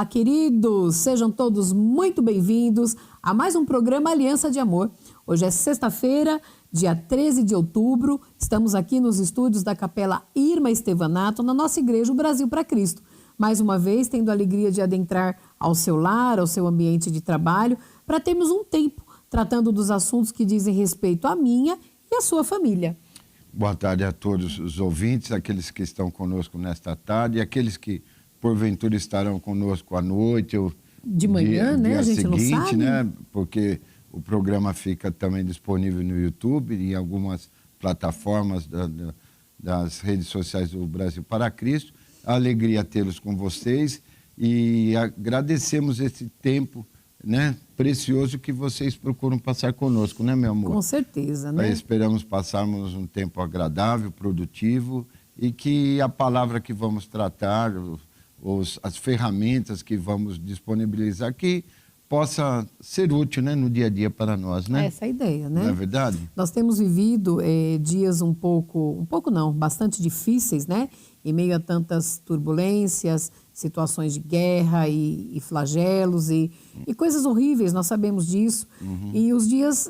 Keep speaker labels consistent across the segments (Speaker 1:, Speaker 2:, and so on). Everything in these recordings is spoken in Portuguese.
Speaker 1: Olá, queridos! Sejam todos muito bem-vindos a mais um programa Aliança de Amor. Hoje é sexta-feira, dia 13 de outubro. Estamos aqui nos estúdios da Capela Irma Estevanato, na nossa igreja, o Brasil para Cristo. Mais uma vez, tendo a alegria de adentrar ao seu lar, ao seu ambiente de trabalho, para termos um tempo tratando dos assuntos que dizem respeito à minha e à sua família.
Speaker 2: Boa tarde a todos os ouvintes, aqueles que estão conosco nesta tarde e aqueles que, porventura, estarão conosco à noite ou
Speaker 1: de manhã, né? A gente
Speaker 2: seguinte,
Speaker 1: não sabe.
Speaker 2: Né? Porque o programa fica também disponível no YouTube e em algumas plataformas das redes sociais do Brasil para Cristo. A alegria tê-los com vocês e agradecemos esse tempo, né, precioso que vocês procuram passar conosco, né, meu amor?
Speaker 1: Com certeza, né?
Speaker 2: Esperamos passarmos um tempo agradável, produtivo e que a palavra que vamos tratar, as ferramentas que vamos disponibilizar aqui, possa ser útil, né, no dia a dia para nós, né?
Speaker 1: Essa é a ideia, né?
Speaker 2: Não é verdade?
Speaker 1: Nós temos vivido dias bastante difíceis, né? Em meio a tantas turbulências, situações de guerra e flagelos e coisas horríveis, nós sabemos disso. Uhum. E os dias,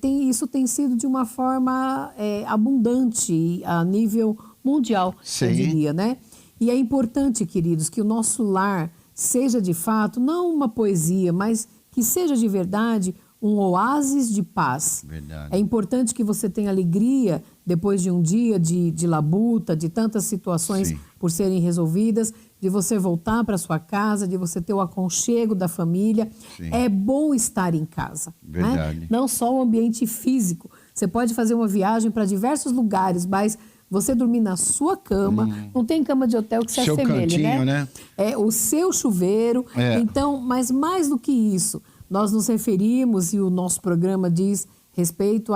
Speaker 1: isso tem sido de uma forma abundante a nível mundial,
Speaker 2: sim,
Speaker 1: eu diria, né? E é importante, queridos, que o nosso lar seja de fato, não uma poesia, mas que seja de verdade um oásis de paz.
Speaker 2: Verdade.
Speaker 1: É importante que você tenha alegria depois de um dia de labuta, de tantas situações
Speaker 2: sim,
Speaker 1: por serem resolvidas, de você voltar para sua casa, de você ter o aconchego da família.
Speaker 2: Sim.
Speaker 1: É bom estar em casa.
Speaker 2: Verdade.
Speaker 1: Né? Não só o ambiente físico. Você pode fazer uma viagem para diversos lugares, mas você dormir na sua cama, não tem cama de hotel que se
Speaker 2: seu
Speaker 1: assemelhe,
Speaker 2: cantinho,
Speaker 1: né? É o seu chuveiro. Então, mas mais do que isso, nós nos referimos, e o nosso programa diz respeito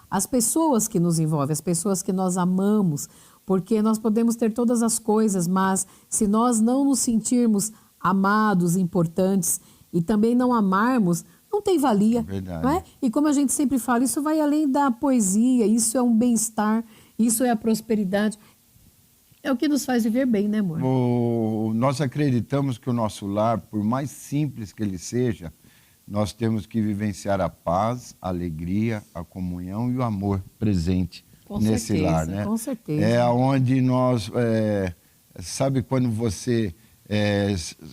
Speaker 1: às pessoas que nos envolvem, as pessoas que nós amamos, porque nós podemos ter todas as coisas, mas se nós não nos sentirmos amados, importantes e também não amarmos, não tem valia.
Speaker 2: Verdade.
Speaker 1: Não é? E como a gente sempre fala, isso vai além da poesia, isso é um bem-estar, isso é a prosperidade. É o que nos faz viver bem, né, amor?
Speaker 2: Nós acreditamos que o nosso lar, por mais simples que ele seja, nós temos que vivenciar a paz, a alegria, a comunhão e o amor presente nesse lar, né?
Speaker 1: Com certeza.
Speaker 2: É onde nós, sabe quando você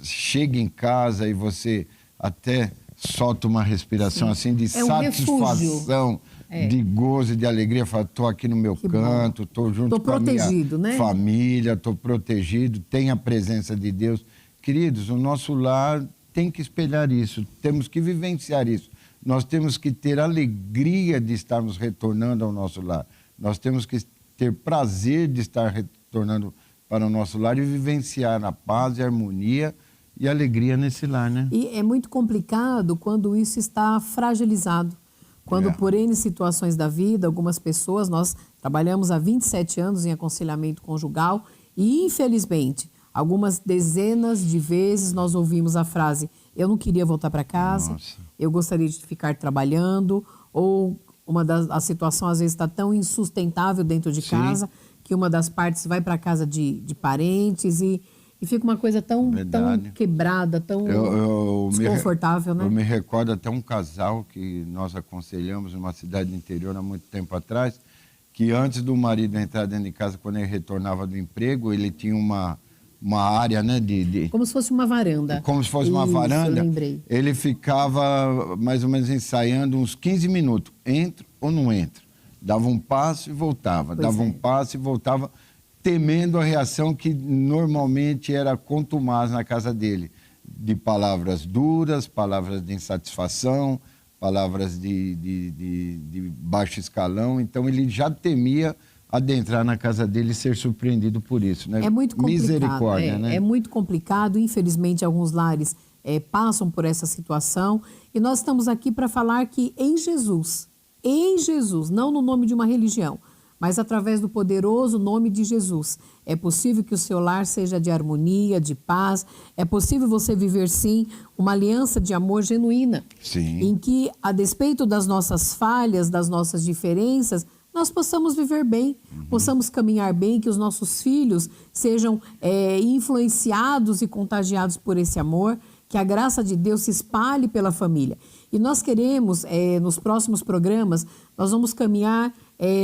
Speaker 2: chega em casa e você até solta uma respiração, sim, assim de satisfação, de gozo e de alegria, fala, estou aqui no meu canto, estou junto com a minha família, estou protegido, tem a presença de Deus. Queridos, o nosso lar tem que espelhar isso, temos que vivenciar isso. Nós temos que ter alegria de estarmos retornando ao nosso lar. Nós temos que ter prazer de estar retornando para o nosso lar e vivenciar a paz e a harmonia e a alegria nesse lar, né?
Speaker 1: E é muito complicado quando isso está fragilizado. Quando por N situações da vida, algumas pessoas, nós trabalhamos há 27 anos em aconselhamento conjugal e, infelizmente, algumas dezenas de vezes nós ouvimos a frase: eu não queria voltar para casa, eu gostaria de ficar trabalhando, ou a situação às vezes está tão insustentável dentro de casa que uma das partes vai para a casa de parentes e fica uma coisa tão quebrada, tão desconfortável, né?
Speaker 2: Eu me recordo até um casal que nós aconselhamos numa cidade do interior há muito tempo atrás, que antes do marido entrar dentro de casa, quando ele retornava do emprego, ele tinha uma área, né,
Speaker 1: como se fosse uma varanda.
Speaker 2: Como se fosse uma varanda.
Speaker 1: Eu lembrei.
Speaker 2: Ele ficava mais ou menos ensaiando uns 15 minutos. Entro ou não entro? Dava um passo e voltava. Um passo e voltava, temendo a reação que normalmente era contumaz na casa dele. De palavras duras, palavras de insatisfação, palavras de baixo escalão. Então ele já temia adentrar na casa dele e ser surpreendido por isso, né?
Speaker 1: É muito complicado.
Speaker 2: Misericórdia, né?
Speaker 1: É muito complicado. Infelizmente, alguns lares passam por essa situação. E nós estamos aqui para falar que em Jesus, não no nome de uma religião, mas através do poderoso nome de Jesus, é possível que o seu lar seja de harmonia, de paz. É possível você viver, sim, uma aliança de amor genuína.
Speaker 2: Sim.
Speaker 1: Em que, a despeito das nossas falhas, das nossas diferenças, nós possamos viver bem, possamos caminhar bem, que os nossos filhos sejam influenciados e contagiados por esse amor, que a graça de Deus se espalhe pela família. E nós queremos, nos próximos programas, nós vamos caminhar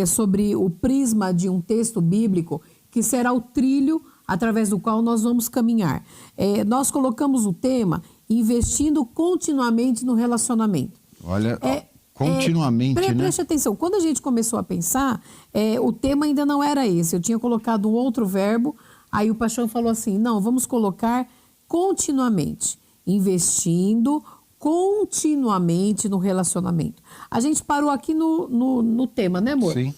Speaker 1: sobre o prisma de um texto bíblico, que será o trilho através do qual nós vamos caminhar. Nós colocamos o tema investindo continuamente no relacionamento.
Speaker 2: Olha, continuamente, né?
Speaker 1: Preste atenção, quando a gente começou a pensar, o tema ainda não era esse. Eu tinha colocado um outro verbo, aí o Paixão falou assim, não, vamos colocar continuamente, investindo continuamente no relacionamento. A gente parou aqui no tema, né, amor?
Speaker 2: Sim.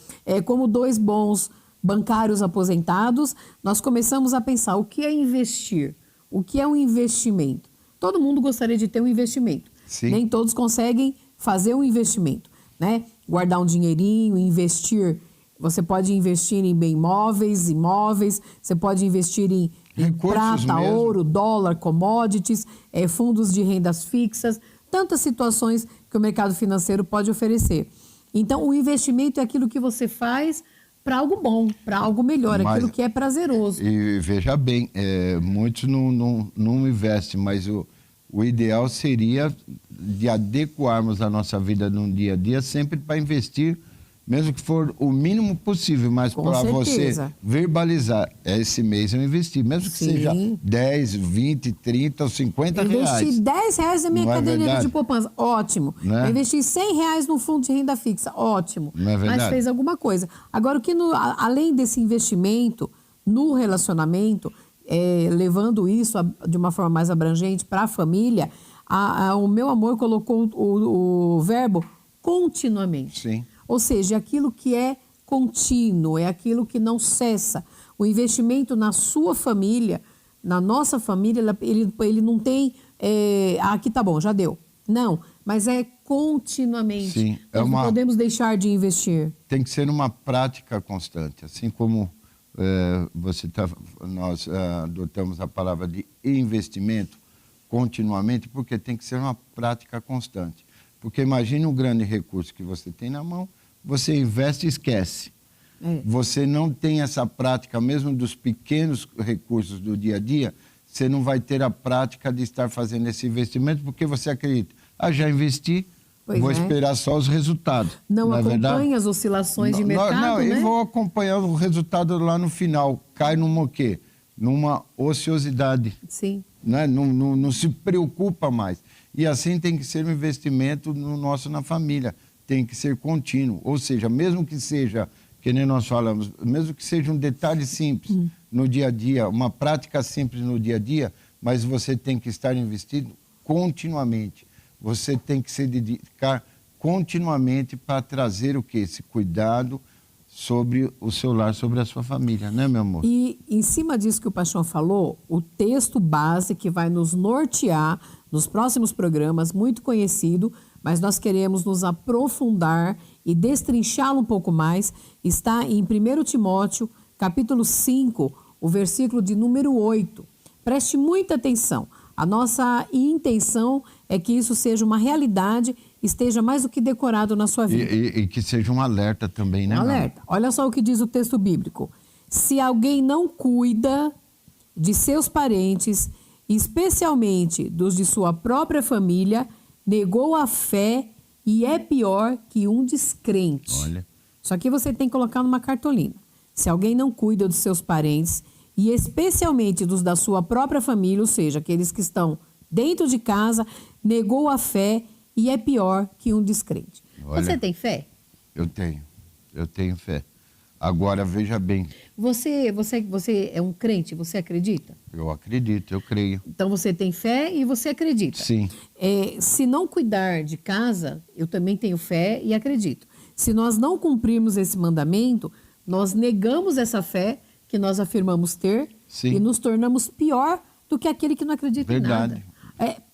Speaker 1: Como dois bons bancários aposentados, nós começamos a pensar o que é investir, o que é um investimento. Todo mundo gostaria de ter um investimento.
Speaker 2: Sim.
Speaker 1: Nem todos conseguem fazer um investimento, né? Guardar um dinheirinho, investir. Você pode investir em bem imóveis, você pode investir em prata,
Speaker 2: mesmo.
Speaker 1: ouro, dólar, commodities, fundos de rendas fixas, tantas situações que o mercado financeiro pode oferecer. Então, o investimento é aquilo que você faz para algo bom, para algo melhor, aquilo que é prazeroso.
Speaker 2: E veja bem, muitos não investem, mas o ideal seria de adequarmos a nossa vida no dia a dia sempre para investir, mesmo que for o mínimo possível, mas para você verbalizar, esse mês eu investi, mesmo que seja 10, 20, 30 ou 50 reais.
Speaker 1: Investi 10 reais na minha caderneta de poupança, ótimo.
Speaker 2: Né?
Speaker 1: Investi 100 reais no fundo de renda fixa, ótimo.
Speaker 2: Não é verdade?
Speaker 1: Mas fez alguma coisa. Agora, além desse investimento no relacionamento, levando isso de uma forma mais abrangente para a família, o meu amor colocou o verbo continuamente.
Speaker 2: Sim.
Speaker 1: Ou seja, aquilo que é contínuo, é aquilo que não cessa. O investimento na sua família, na nossa família, ele não tem... aqui tá bom, já deu. Não, mas é continuamente.
Speaker 2: Sim,
Speaker 1: nós não podemos deixar de investir.
Speaker 2: Tem que ser uma prática constante, assim como nós adotamos a palavra de investimento continuamente, porque tem que ser uma prática constante. Porque imagine um grande recurso que você tem na mão, você investe e esquece. Você não tem essa prática, mesmo dos pequenos recursos do dia a dia, você não vai ter a prática de estar fazendo esse investimento, porque você acredita, já investi, vou esperar só os resultados.
Speaker 1: Não
Speaker 2: acompanha
Speaker 1: verdade? As oscilações de mercado, né?
Speaker 2: Eu vou acompanhar o resultado lá no final. Cai numa o quê? Numa ociosidade.
Speaker 1: Sim.
Speaker 2: Né? Não se preocupa mais. E assim tem que ser um investimento na família. Tem que ser contínuo. Ou seja, mesmo que seja, que nem nós falamos, mesmo que seja um detalhe simples no dia a dia, uma prática simples no dia a dia, mas você tem que estar investido continuamente. Você tem que se dedicar continuamente para trazer o quê? Esse cuidado sobre o seu lar, sobre a sua família, né, meu amor?
Speaker 1: E em cima disso que o Paixão falou, o texto base que vai nos nortear nos próximos programas, muito conhecido, mas nós queremos nos aprofundar e destrinchá-lo um pouco mais, está em 1 Timóteo, capítulo 5, o versículo de número 8. Preste muita atenção. A nossa intenção é que isso seja uma realidade, esteja mais do que decorado na sua vida.
Speaker 2: E que seja um alerta também, né?
Speaker 1: Um alerta. Olha só o que diz o texto bíblico. Se alguém não cuida de seus parentes, especialmente dos de sua própria família, negou a fé e é pior que um descrente.
Speaker 2: Olha.
Speaker 1: Isso aqui você tem que colocar numa cartolina. Se alguém não cuida dos seus parentes, e especialmente dos da sua própria família, ou seja, aqueles que estão dentro de casa, negou a fé e é pior que um descrente.
Speaker 2: Olha,
Speaker 1: você tem fé?
Speaker 2: Eu tenho fé. Agora, veja bem.
Speaker 1: Você é um crente, você acredita?
Speaker 2: Eu acredito, eu creio.
Speaker 1: Então você tem fé e você acredita.
Speaker 2: Sim.
Speaker 1: Se não cuidar de casa, eu também tenho fé e acredito. Se nós não cumprirmos esse mandamento, nós negamos essa fé que nós afirmamos ter. Sim. E nos tornamos pior do que aquele que não acredita em nada.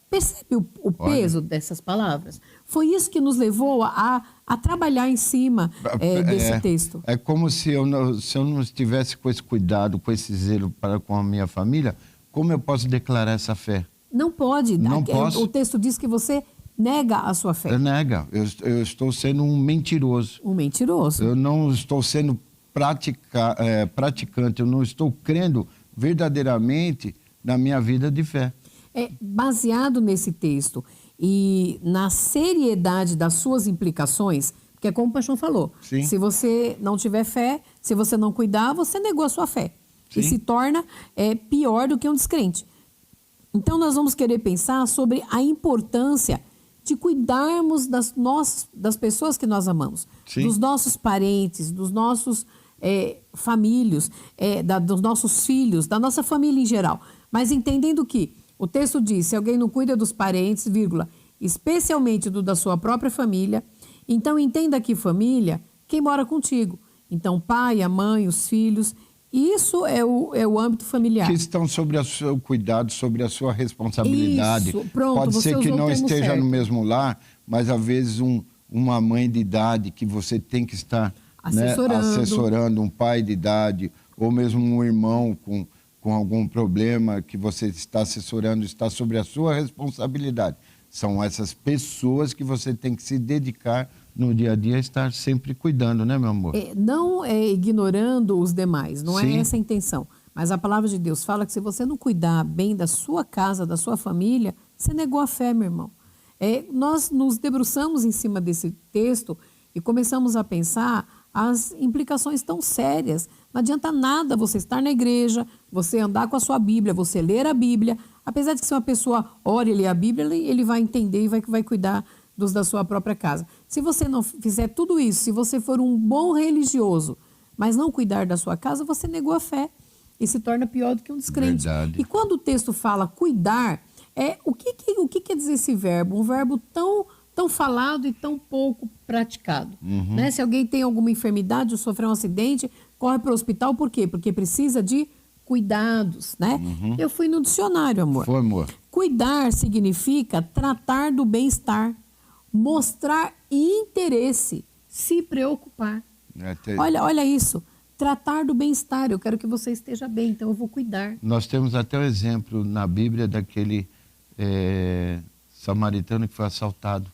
Speaker 1: Percebe o peso dessas palavras? Foi isso que nos levou a trabalhar em cima desse texto.
Speaker 2: É como se eu não estivesse com esse cuidado, com esse zelo para com a minha família, como eu posso declarar essa fé?
Speaker 1: Não pode.
Speaker 2: Não posso.
Speaker 1: O texto diz que você nega a sua fé.
Speaker 2: Nega. Eu estou sendo um mentiroso.
Speaker 1: Um mentiroso.
Speaker 2: Eu não estou sendo praticante, eu não estou crendo verdadeiramente na minha vida de fé.
Speaker 1: Baseado nesse texto e na seriedade das suas implicações, porque é como o Paixão falou,
Speaker 2: Sim.
Speaker 1: Se você não tiver fé, se você não cuidar, você negou a sua fé.
Speaker 2: Sim.
Speaker 1: E se torna pior do que um descrente. Então nós vamos querer pensar sobre a importância de cuidarmos das pessoas que nós amamos,
Speaker 2: Sim.
Speaker 1: dos nossos parentes, dos nossos famílios, dos nossos filhos, da nossa família em geral. Mas entendendo que o texto diz, se alguém não cuida dos parentes, vírgula, especialmente da sua própria família, então entenda que família, quem mora contigo. Então pai, a mãe, os filhos, isso é o âmbito familiar.
Speaker 2: Que estão sobre o seu cuidado, sobre a sua responsabilidade.
Speaker 1: Isso, pronto,
Speaker 2: pode
Speaker 1: você
Speaker 2: ser que
Speaker 1: usou o
Speaker 2: não
Speaker 1: termo
Speaker 2: esteja
Speaker 1: certo.
Speaker 2: no mesmo lar, mas às vezes uma mãe de idade que você tem que estar assessorando, um pai de idade, ou mesmo um irmão com algum problema que você está assessorando, está sobre a sua responsabilidade. São essas pessoas que você tem que se dedicar no dia a dia, estar sempre cuidando, né, meu amor?
Speaker 1: Não ignorando os demais, não
Speaker 2: Sim.
Speaker 1: é essa a intenção. Mas a palavra de Deus fala que se você não cuidar bem da sua casa, da sua família, você negou a fé, meu irmão. Nós nos debruçamos em cima desse texto e começamos a pensar as implicações tão sérias. Não adianta nada você estar na igreja, você andar com a sua Bíblia, você ler a Bíblia. Apesar de que se uma pessoa ore e ler a Bíblia, ele vai entender e vai cuidar dos da sua própria casa. Se você não fizer tudo isso, se você for um bom religioso, mas não cuidar da sua casa, você negou a fé e se torna pior do que um descrente.
Speaker 2: Verdade.
Speaker 1: E quando o texto fala cuidar, o que quer dizer esse verbo? Um verbo tão falado e tão pouco praticado.
Speaker 2: Uhum.
Speaker 1: Né? Se alguém tem alguma enfermidade ou sofreu um acidente, corre para o hospital, por quê? Porque precisa de cuidados, né?
Speaker 2: Uhum.
Speaker 1: Eu fui no dicionário, amor.
Speaker 2: Foi, amor.
Speaker 1: Cuidar significa tratar do bem-estar, mostrar interesse, se preocupar. Olha isso, tratar do bem-estar. Eu quero que você esteja bem, então eu vou cuidar.
Speaker 2: Nós temos até o exemplo na Bíblia daquele samaritano que foi assaltado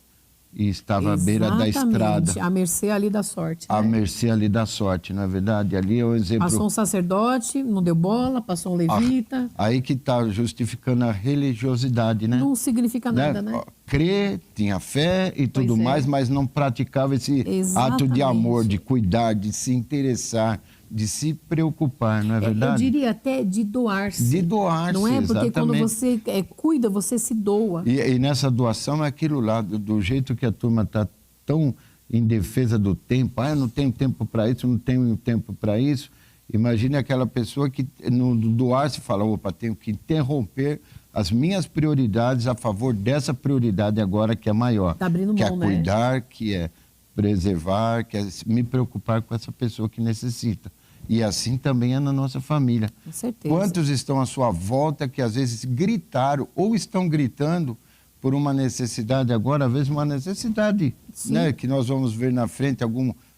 Speaker 2: e estava à beira da estrada.
Speaker 1: À mercê ali da sorte.
Speaker 2: À mercê ali da sorte, não é verdade? Ali é um exemplo...
Speaker 1: Passou um sacerdote, não deu bola, passou um levita.
Speaker 2: Aí que está justificando a religiosidade, né?
Speaker 1: Não significa nada, né?
Speaker 2: Crê, tinha fé e tudo mais, mas não praticava esse ato de amor, de cuidar, de se interessar, de se preocupar, não é verdade?
Speaker 1: Eu diria até de doar-se.
Speaker 2: De doar-se,
Speaker 1: não é? Porque
Speaker 2: exatamente.
Speaker 1: quando você cuida, você se doa.
Speaker 2: E nessa doação é aquilo lá, do jeito que a turma está tão em defesa do tempo. Eu não tenho tempo para isso, não tenho tempo para isso. Imagine aquela pessoa que no doar-se fala, opa, tenho que interromper as minhas prioridades a favor dessa prioridade agora que é maior.
Speaker 1: Tá abrindo mão,
Speaker 2: que é cuidar, que é preservar, que é me preocupar com essa pessoa que necessita. E assim também é na nossa família.
Speaker 1: Com certeza.
Speaker 2: Quantos estão à sua volta que às vezes gritaram ou estão gritando por uma necessidade agora, às vezes uma necessidade, né, que nós vamos ver na frente,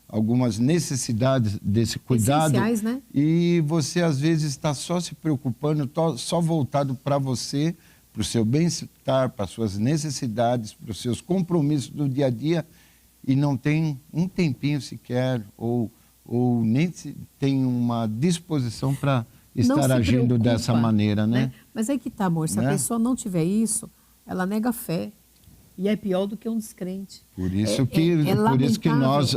Speaker 2: algumas necessidades desse cuidado.
Speaker 1: Essenciais, né?
Speaker 2: E você às vezes está só se preocupando, só voltado para você, para o seu bem-estar, para as suas necessidades, para os seus compromissos do dia a dia, e não tem um tempinho sequer, ou nem tem uma disposição para estar agindo dessa maneira, né?
Speaker 1: Mas aí que tá, amor, se a pessoa não tiver isso, ela nega a fé. E é pior do que um descrente.
Speaker 2: Por isso que nós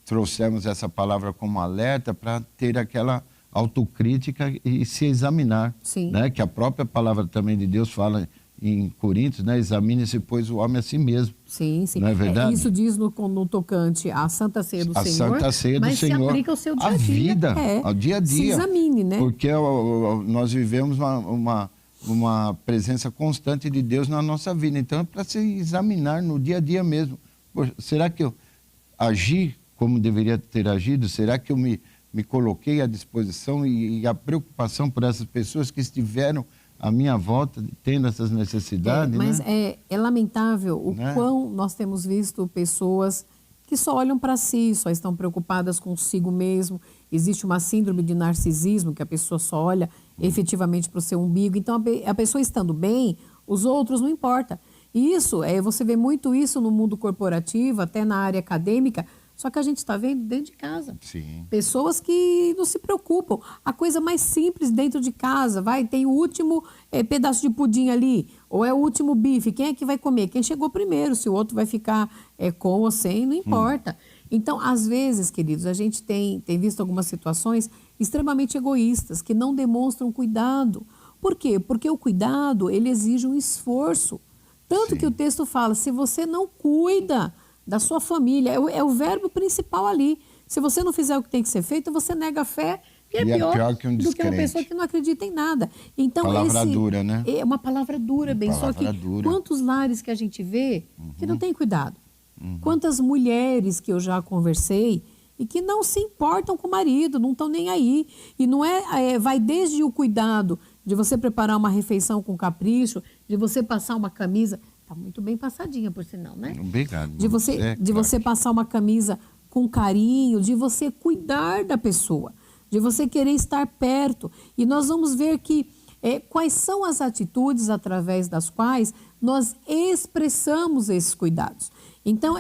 Speaker 2: trouxemos essa palavra como alerta para ter aquela autocrítica e se examinar.
Speaker 1: Sim.
Speaker 2: Né? Que a própria palavra também de Deus fala em Coríntios, né? Examine-se, pois, o homem a si mesmo.
Speaker 1: Sim, sim.
Speaker 2: Não é verdade?
Speaker 1: Isso diz no tocante à Santa Ceia do Senhor.
Speaker 2: A Santa Ceia do
Speaker 1: mas
Speaker 2: Senhor.
Speaker 1: Mas se aplica ao seu dia a dia.
Speaker 2: Vida, ao dia a dia.
Speaker 1: Se examine, né?
Speaker 2: Porque nós vivemos uma presença constante de Deus na nossa vida. Então é para se examinar no dia a dia mesmo. Poxa, será que eu agi como deveria ter agido? Será que eu me coloquei à disposição e a preocupação por essas pessoas que estiveram à minha volta, tendo essas necessidades?
Speaker 1: Mas
Speaker 2: né?
Speaker 1: é lamentável o quão nós temos visto pessoas que só olham para si, só estão preocupadas consigo mesmo. Existe uma síndrome de narcisismo, que a pessoa só olha efetivamente para o seu umbigo. Então, a pessoa estando bem, os outros não importa. Isso, você vê muito isso no mundo corporativo, até na área acadêmica, só que a gente está vendo dentro de casa.
Speaker 2: Sim.
Speaker 1: Pessoas que não se preocupam. A coisa mais simples dentro de casa, tem o último pedaço de pudim ali, ou é o último bife, quem é que vai comer? Quem chegou primeiro, se o outro vai ficar com ou sem, não importa. Então, às vezes, queridos, a gente tem visto algumas situações extremamente egoístas, que não demonstram cuidado. Por quê? Porque o cuidado, ele exige um esforço. Tanto que o texto fala, se você não cuida da sua família, é o verbo principal ali. Se você não fizer o que tem que ser feito, você nega a fé, que é pior
Speaker 2: que um
Speaker 1: do que uma pessoa que não acredita em nada. Então,
Speaker 2: palavra dura, né?
Speaker 1: É uma palavra dura, bem. Só que
Speaker 2: dura.
Speaker 1: quantos lares que a gente vê que não tem cuidado? Quantas mulheres que eu já conversei e que não se importam com o marido, não estão nem aí. E não vai desde o cuidado de você preparar uma refeição com capricho, de você passar uma camisa, está muito bem passadinha, por sinal, né?
Speaker 2: Obrigado.
Speaker 1: De você passar uma camisa com carinho, de você cuidar da pessoa, de você querer estar perto. E nós vamos ver que quais são as atitudes através das quais nós expressamos esses cuidados. Então,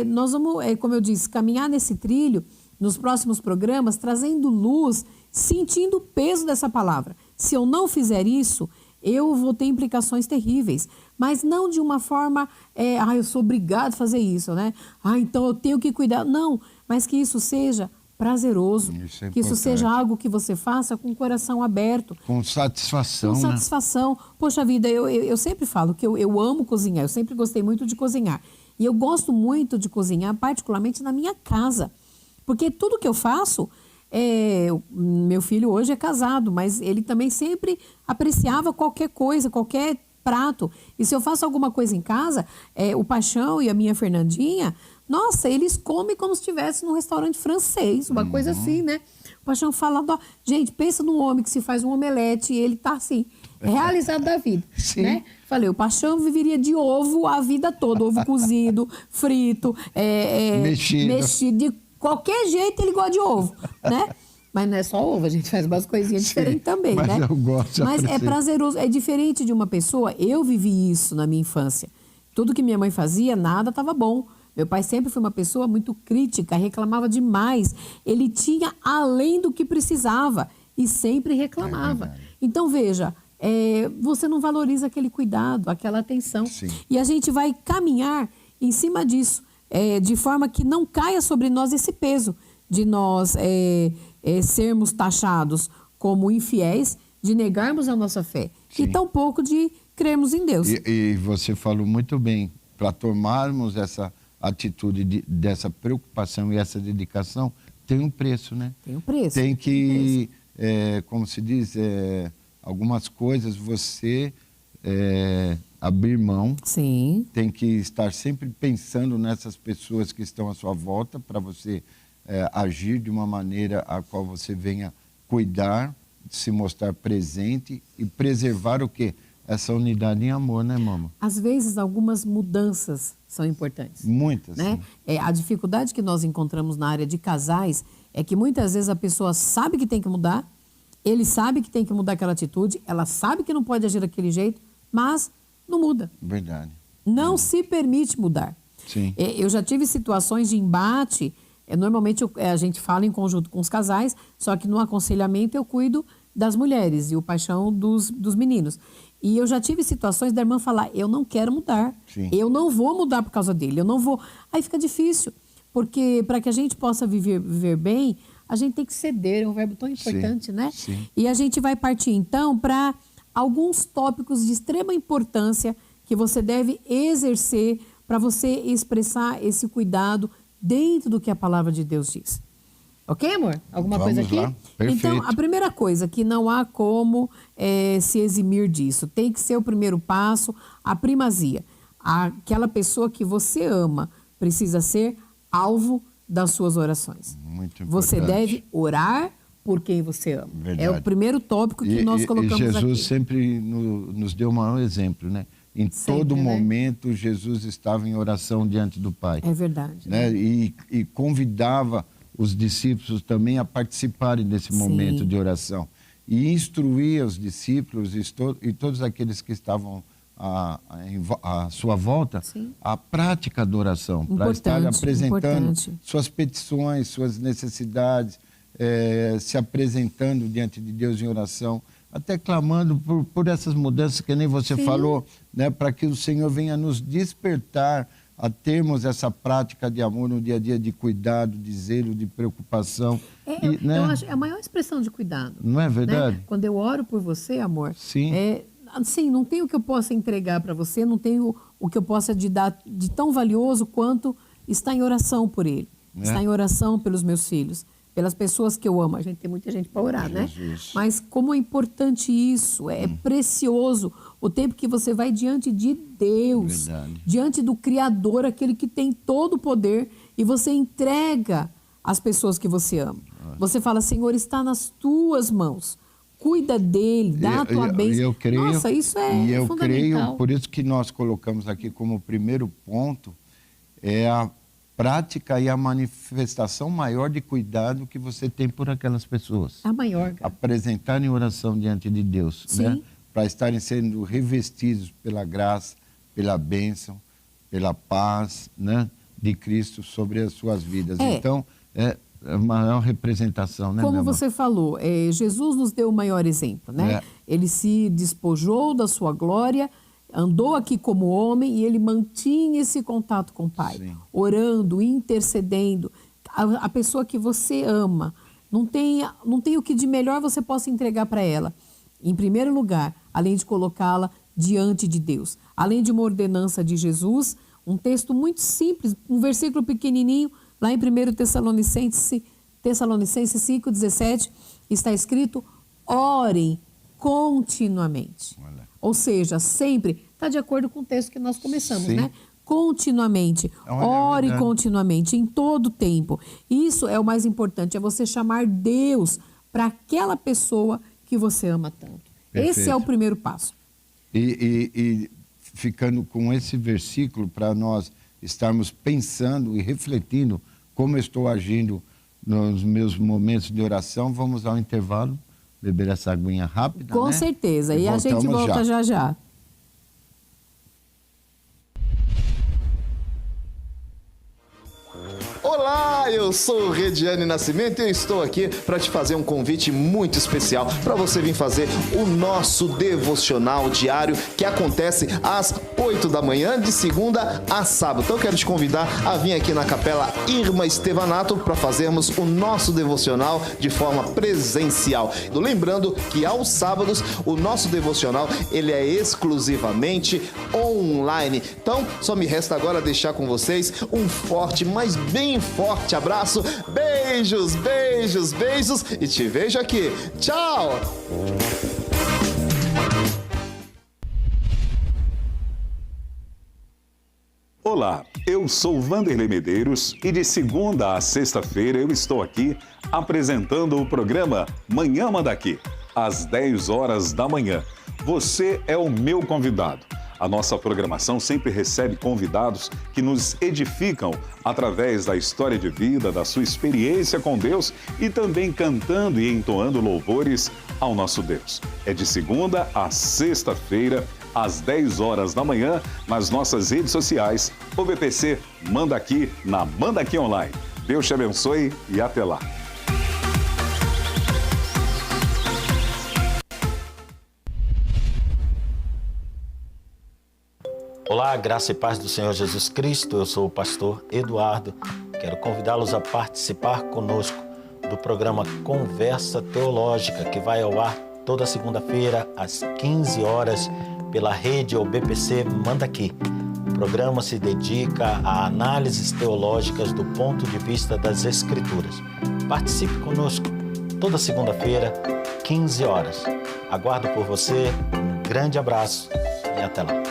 Speaker 1: nós vamos, como eu disse, caminhar nesse trilho nos próximos programas, trazendo luz, sentindo o peso dessa palavra. Se eu não fizer isso, eu vou ter implicações terríveis. Mas não de uma forma, eu sou obrigado a fazer isso, né? Então eu tenho que cuidar. Não, mas que isso seja prazeroso, que isso seja algo que você faça com o coração aberto.
Speaker 2: Com satisfação,
Speaker 1: Com satisfação. Né? Poxa vida, eu sempre falo que eu amo cozinhar, eu sempre gostei muito de cozinhar. E eu gosto muito de cozinhar, particularmente na minha casa. Porque tudo que eu faço, meu filho hoje é casado, mas ele também sempre apreciava qualquer coisa, qualquer prato. E se eu faço alguma coisa em casa, o Paixão e a minha Fernandinha, nossa, eles comem como se estivesse num restaurante francês, uma coisa assim, né? O Paixão fala, gente, pensa num homem que se faz um omelete e ele tá assim, realizado da vida, né? Falei, o Paixão viveria de ovo a vida toda, ovo cozido, frito, mexido, de qualquer jeito ele gosta de ovo, né? Mas não é só ovo, a gente faz umas coisinhas diferentes também,
Speaker 2: mas
Speaker 1: né?
Speaker 2: Eu gosto,
Speaker 1: mas é prazeroso, é diferente de uma pessoa. Eu vivi isso na minha infância. Tudo que minha mãe fazia, nada estava bom. Meu pai sempre foi uma pessoa muito crítica, reclamava demais. Ele tinha além do que precisava e sempre reclamava. Então, veja, você não valoriza aquele cuidado, aquela atenção.
Speaker 2: Sim.
Speaker 1: E a gente vai caminhar em cima disso, de forma que não caia sobre nós esse peso de nós sermos taxados como infiéis, de negarmos a nossa fé. Sim. E tampouco de crermos em Deus.
Speaker 2: E você falou muito bem, para tomarmos essa atitude dessa preocupação e essa dedicação, tem um preço, né?
Speaker 1: Tem um preço.
Speaker 2: Tem que, como se diz, algumas coisas você abrir mão.
Speaker 1: Sim.
Speaker 2: Tem que estar sempre pensando nessas pessoas que estão à sua volta para você agir de uma maneira a qual você venha cuidar, se mostrar presente e preservar o quê? Essa unidade em amor, né, mama?
Speaker 1: Às vezes, algumas mudanças são importantes.
Speaker 2: Muitas,
Speaker 1: né? A dificuldade que nós encontramos na área de casais é que muitas vezes a pessoa sabe que tem que mudar, ele sabe que tem que mudar aquela atitude, ela sabe que não pode agir daquele jeito, mas não muda.
Speaker 2: Verdade.
Speaker 1: Não se permite mudar.
Speaker 2: Sim.
Speaker 1: Eu já tive situações de embate, normalmente a gente fala em conjunto com os casais, só que no aconselhamento eu cuido das mulheres e o Paixão dos meninos. E eu já tive situações da irmã falar, eu não quero mudar,
Speaker 2: Sim.
Speaker 1: eu não vou mudar por causa dele, eu não vou. Aí fica difícil, porque para que a gente possa viver bem, a gente tem que ceder, é um verbo tão importante,
Speaker 2: Sim.
Speaker 1: né?
Speaker 2: Sim.
Speaker 1: E a gente vai partir então para alguns tópicos de extrema importância que você deve exercer para você expressar esse cuidado dentro do que a palavra de Deus diz. Ok, amor? Alguma coisa aqui?
Speaker 2: Lá. Perfeito.
Speaker 1: Então, a primeira coisa, que não há como se eximir disso. Tem que ser o primeiro passo, a primazia. Aquela pessoa que você ama precisa ser alvo das suas orações.
Speaker 2: Muito importante.
Speaker 1: Você deve orar por quem você ama.
Speaker 2: Verdade.
Speaker 1: É o primeiro tópico que nós colocamos aqui.
Speaker 2: E Jesus sempre nos deu um maior exemplo, né? Em sempre, todo momento, Jesus estava em oração diante do Pai.
Speaker 1: É verdade.
Speaker 2: Né? E convidava os discípulos também a participarem desse momento de oração. E instruía os discípulos e todos aqueles que estavam à sua volta, sim, a prática da oração, para estar apresentando suas petições, suas necessidades, se apresentando diante de Deus em oração, até clamando por essas mudanças que nem você, sim, falou, né, para que o Senhor venha nos despertar a termos essa prática de amor no dia a dia, de cuidado, de zelo, de preocupação.
Speaker 1: Né? Eu acho a maior expressão de cuidado.
Speaker 2: Não é verdade?
Speaker 1: Né? Quando eu oro por você, amor,
Speaker 2: sim,
Speaker 1: assim, não tem o que eu possa entregar para você, não tem o que eu possa te dar de tão valioso quanto estar em oração por ele, estar em oração pelos meus filhos, pelas pessoas que eu amo. A gente tem muita gente para orar, Jesus, né? Mas como é importante isso, é precioso o tempo que você vai diante de Deus, diante do Criador, aquele que tem todo o poder, e você entrega as pessoas que você ama. Você fala, Senhor, está nas tuas mãos. Cuida dele, dá a tua bênção.
Speaker 2: Eu creio,
Speaker 1: nossa, isso é fundamental.
Speaker 2: Creio, por isso que nós colocamos aqui como primeiro ponto, é a prática e a manifestação maior de cuidado que você tem por aquelas pessoas.
Speaker 1: A maior, cara.
Speaker 2: Apresentar em oração diante de Deus, né? Para estarem sendo revestidos pela graça, pela bênção, pela paz, né, de Cristo sobre as suas vidas. Então, é a maior representação, né?
Speaker 1: Como você falou, Jesus nos deu o maior exemplo, né? Ele se despojou da sua glória, andou aqui como homem e ele mantinha esse contato com o Pai, sim, orando, intercedendo. A pessoa que você ama, não tem o que de melhor você possa entregar para ela. Em primeiro lugar, além de colocá-la diante de Deus, além de uma ordenança de Jesus, um texto muito simples, um versículo pequenininho, lá em 1 Tessalonicenses 5,17, está escrito: orem continuamente. Olha. Ou seja, sempre, está de acordo com o texto que nós começamos, sim, né? Continuamente, ore continuamente, em todo tempo. Isso é o mais importante, é você chamar Deus para aquela pessoa que você ama tanto. Perfeito. Esse é o primeiro passo.
Speaker 2: E ficando com esse versículo, para nós estarmos pensando e refletindo como eu estou agindo nos meus momentos de oração, vamos ao intervalo, beber essa aguinha rápida,
Speaker 1: com, né, certeza, e a gente volta já.
Speaker 3: Olá, eu sou o Rediane Nascimento e eu estou aqui para te fazer um convite muito especial para você vir fazer o nosso devocional diário que acontece às 8 da manhã, de segunda a sábado. Então eu quero te convidar a vir aqui na Capela Irma Estevanato para fazermos o nosso devocional de forma presencial. Lembrando que aos sábados o nosso devocional ele é exclusivamente online. Então só me resta agora deixar com vocês um forte, mas bem forte abraço, beijos, beijos, beijos e te vejo aqui. Tchau!
Speaker 4: Olá, eu sou Vanderlei Medeiros e de segunda a sexta-feira eu estou aqui apresentando o programa Manhã Manda Aqui, às 10 horas da manhã. Você é o meu convidado. A nossa programação sempre recebe convidados que nos edificam através da história de vida, da sua experiência com Deus e também cantando e entoando louvores ao nosso Deus. É de segunda a sexta-feira, às 10 horas da manhã, nas nossas redes sociais. O BPC Manda Aqui na Manda Aqui Online. Deus te abençoe e até lá.
Speaker 5: Olá, graça e paz do Senhor Jesus Cristo. Eu sou o pastor Eduardo. Quero convidá-los a participar conosco do programa Conversa Teológica, que vai ao ar toda segunda-feira às 15 horas pela rede ou BPC Manda Aqui. O programa se dedica a análises teológicas do ponto de vista das Escrituras. Participe conosco toda segunda-feira, 15 horas. Aguardo por você. Um grande abraço e até lá.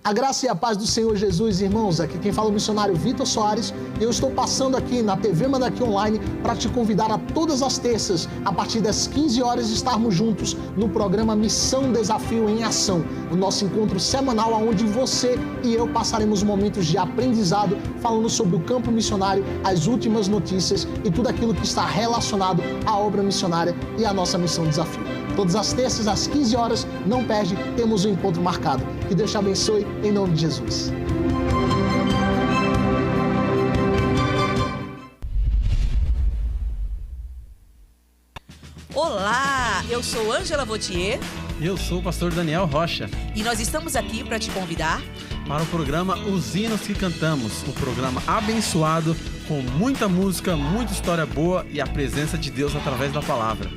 Speaker 6: A graça e a paz do Senhor Jesus, irmãos. Aqui quem fala é o missionário Vitor Soares e eu estou passando aqui na TV Mandaqui Online para te convidar a todas as terças, a partir das 15 horas, estarmos juntos no programa Missão Desafio em Ação, o nosso encontro semanal onde você e eu passaremos momentos de aprendizado falando sobre o campo missionário, as últimas notícias e tudo aquilo que está relacionado à obra missionária e à nossa Missão Desafio. Todas as terças, às 15 horas, não perde, temos um encontro marcado. Que Deus te abençoe, em nome de Jesus.
Speaker 7: Olá, eu sou Ângela Vautier.
Speaker 8: Eu sou o pastor Daniel Rocha.
Speaker 7: E nós estamos aqui para te convidar
Speaker 8: para o programa Os Hinos que Cantamos, um programa abençoado, com muita música, muita história boa e a presença de Deus através da palavra.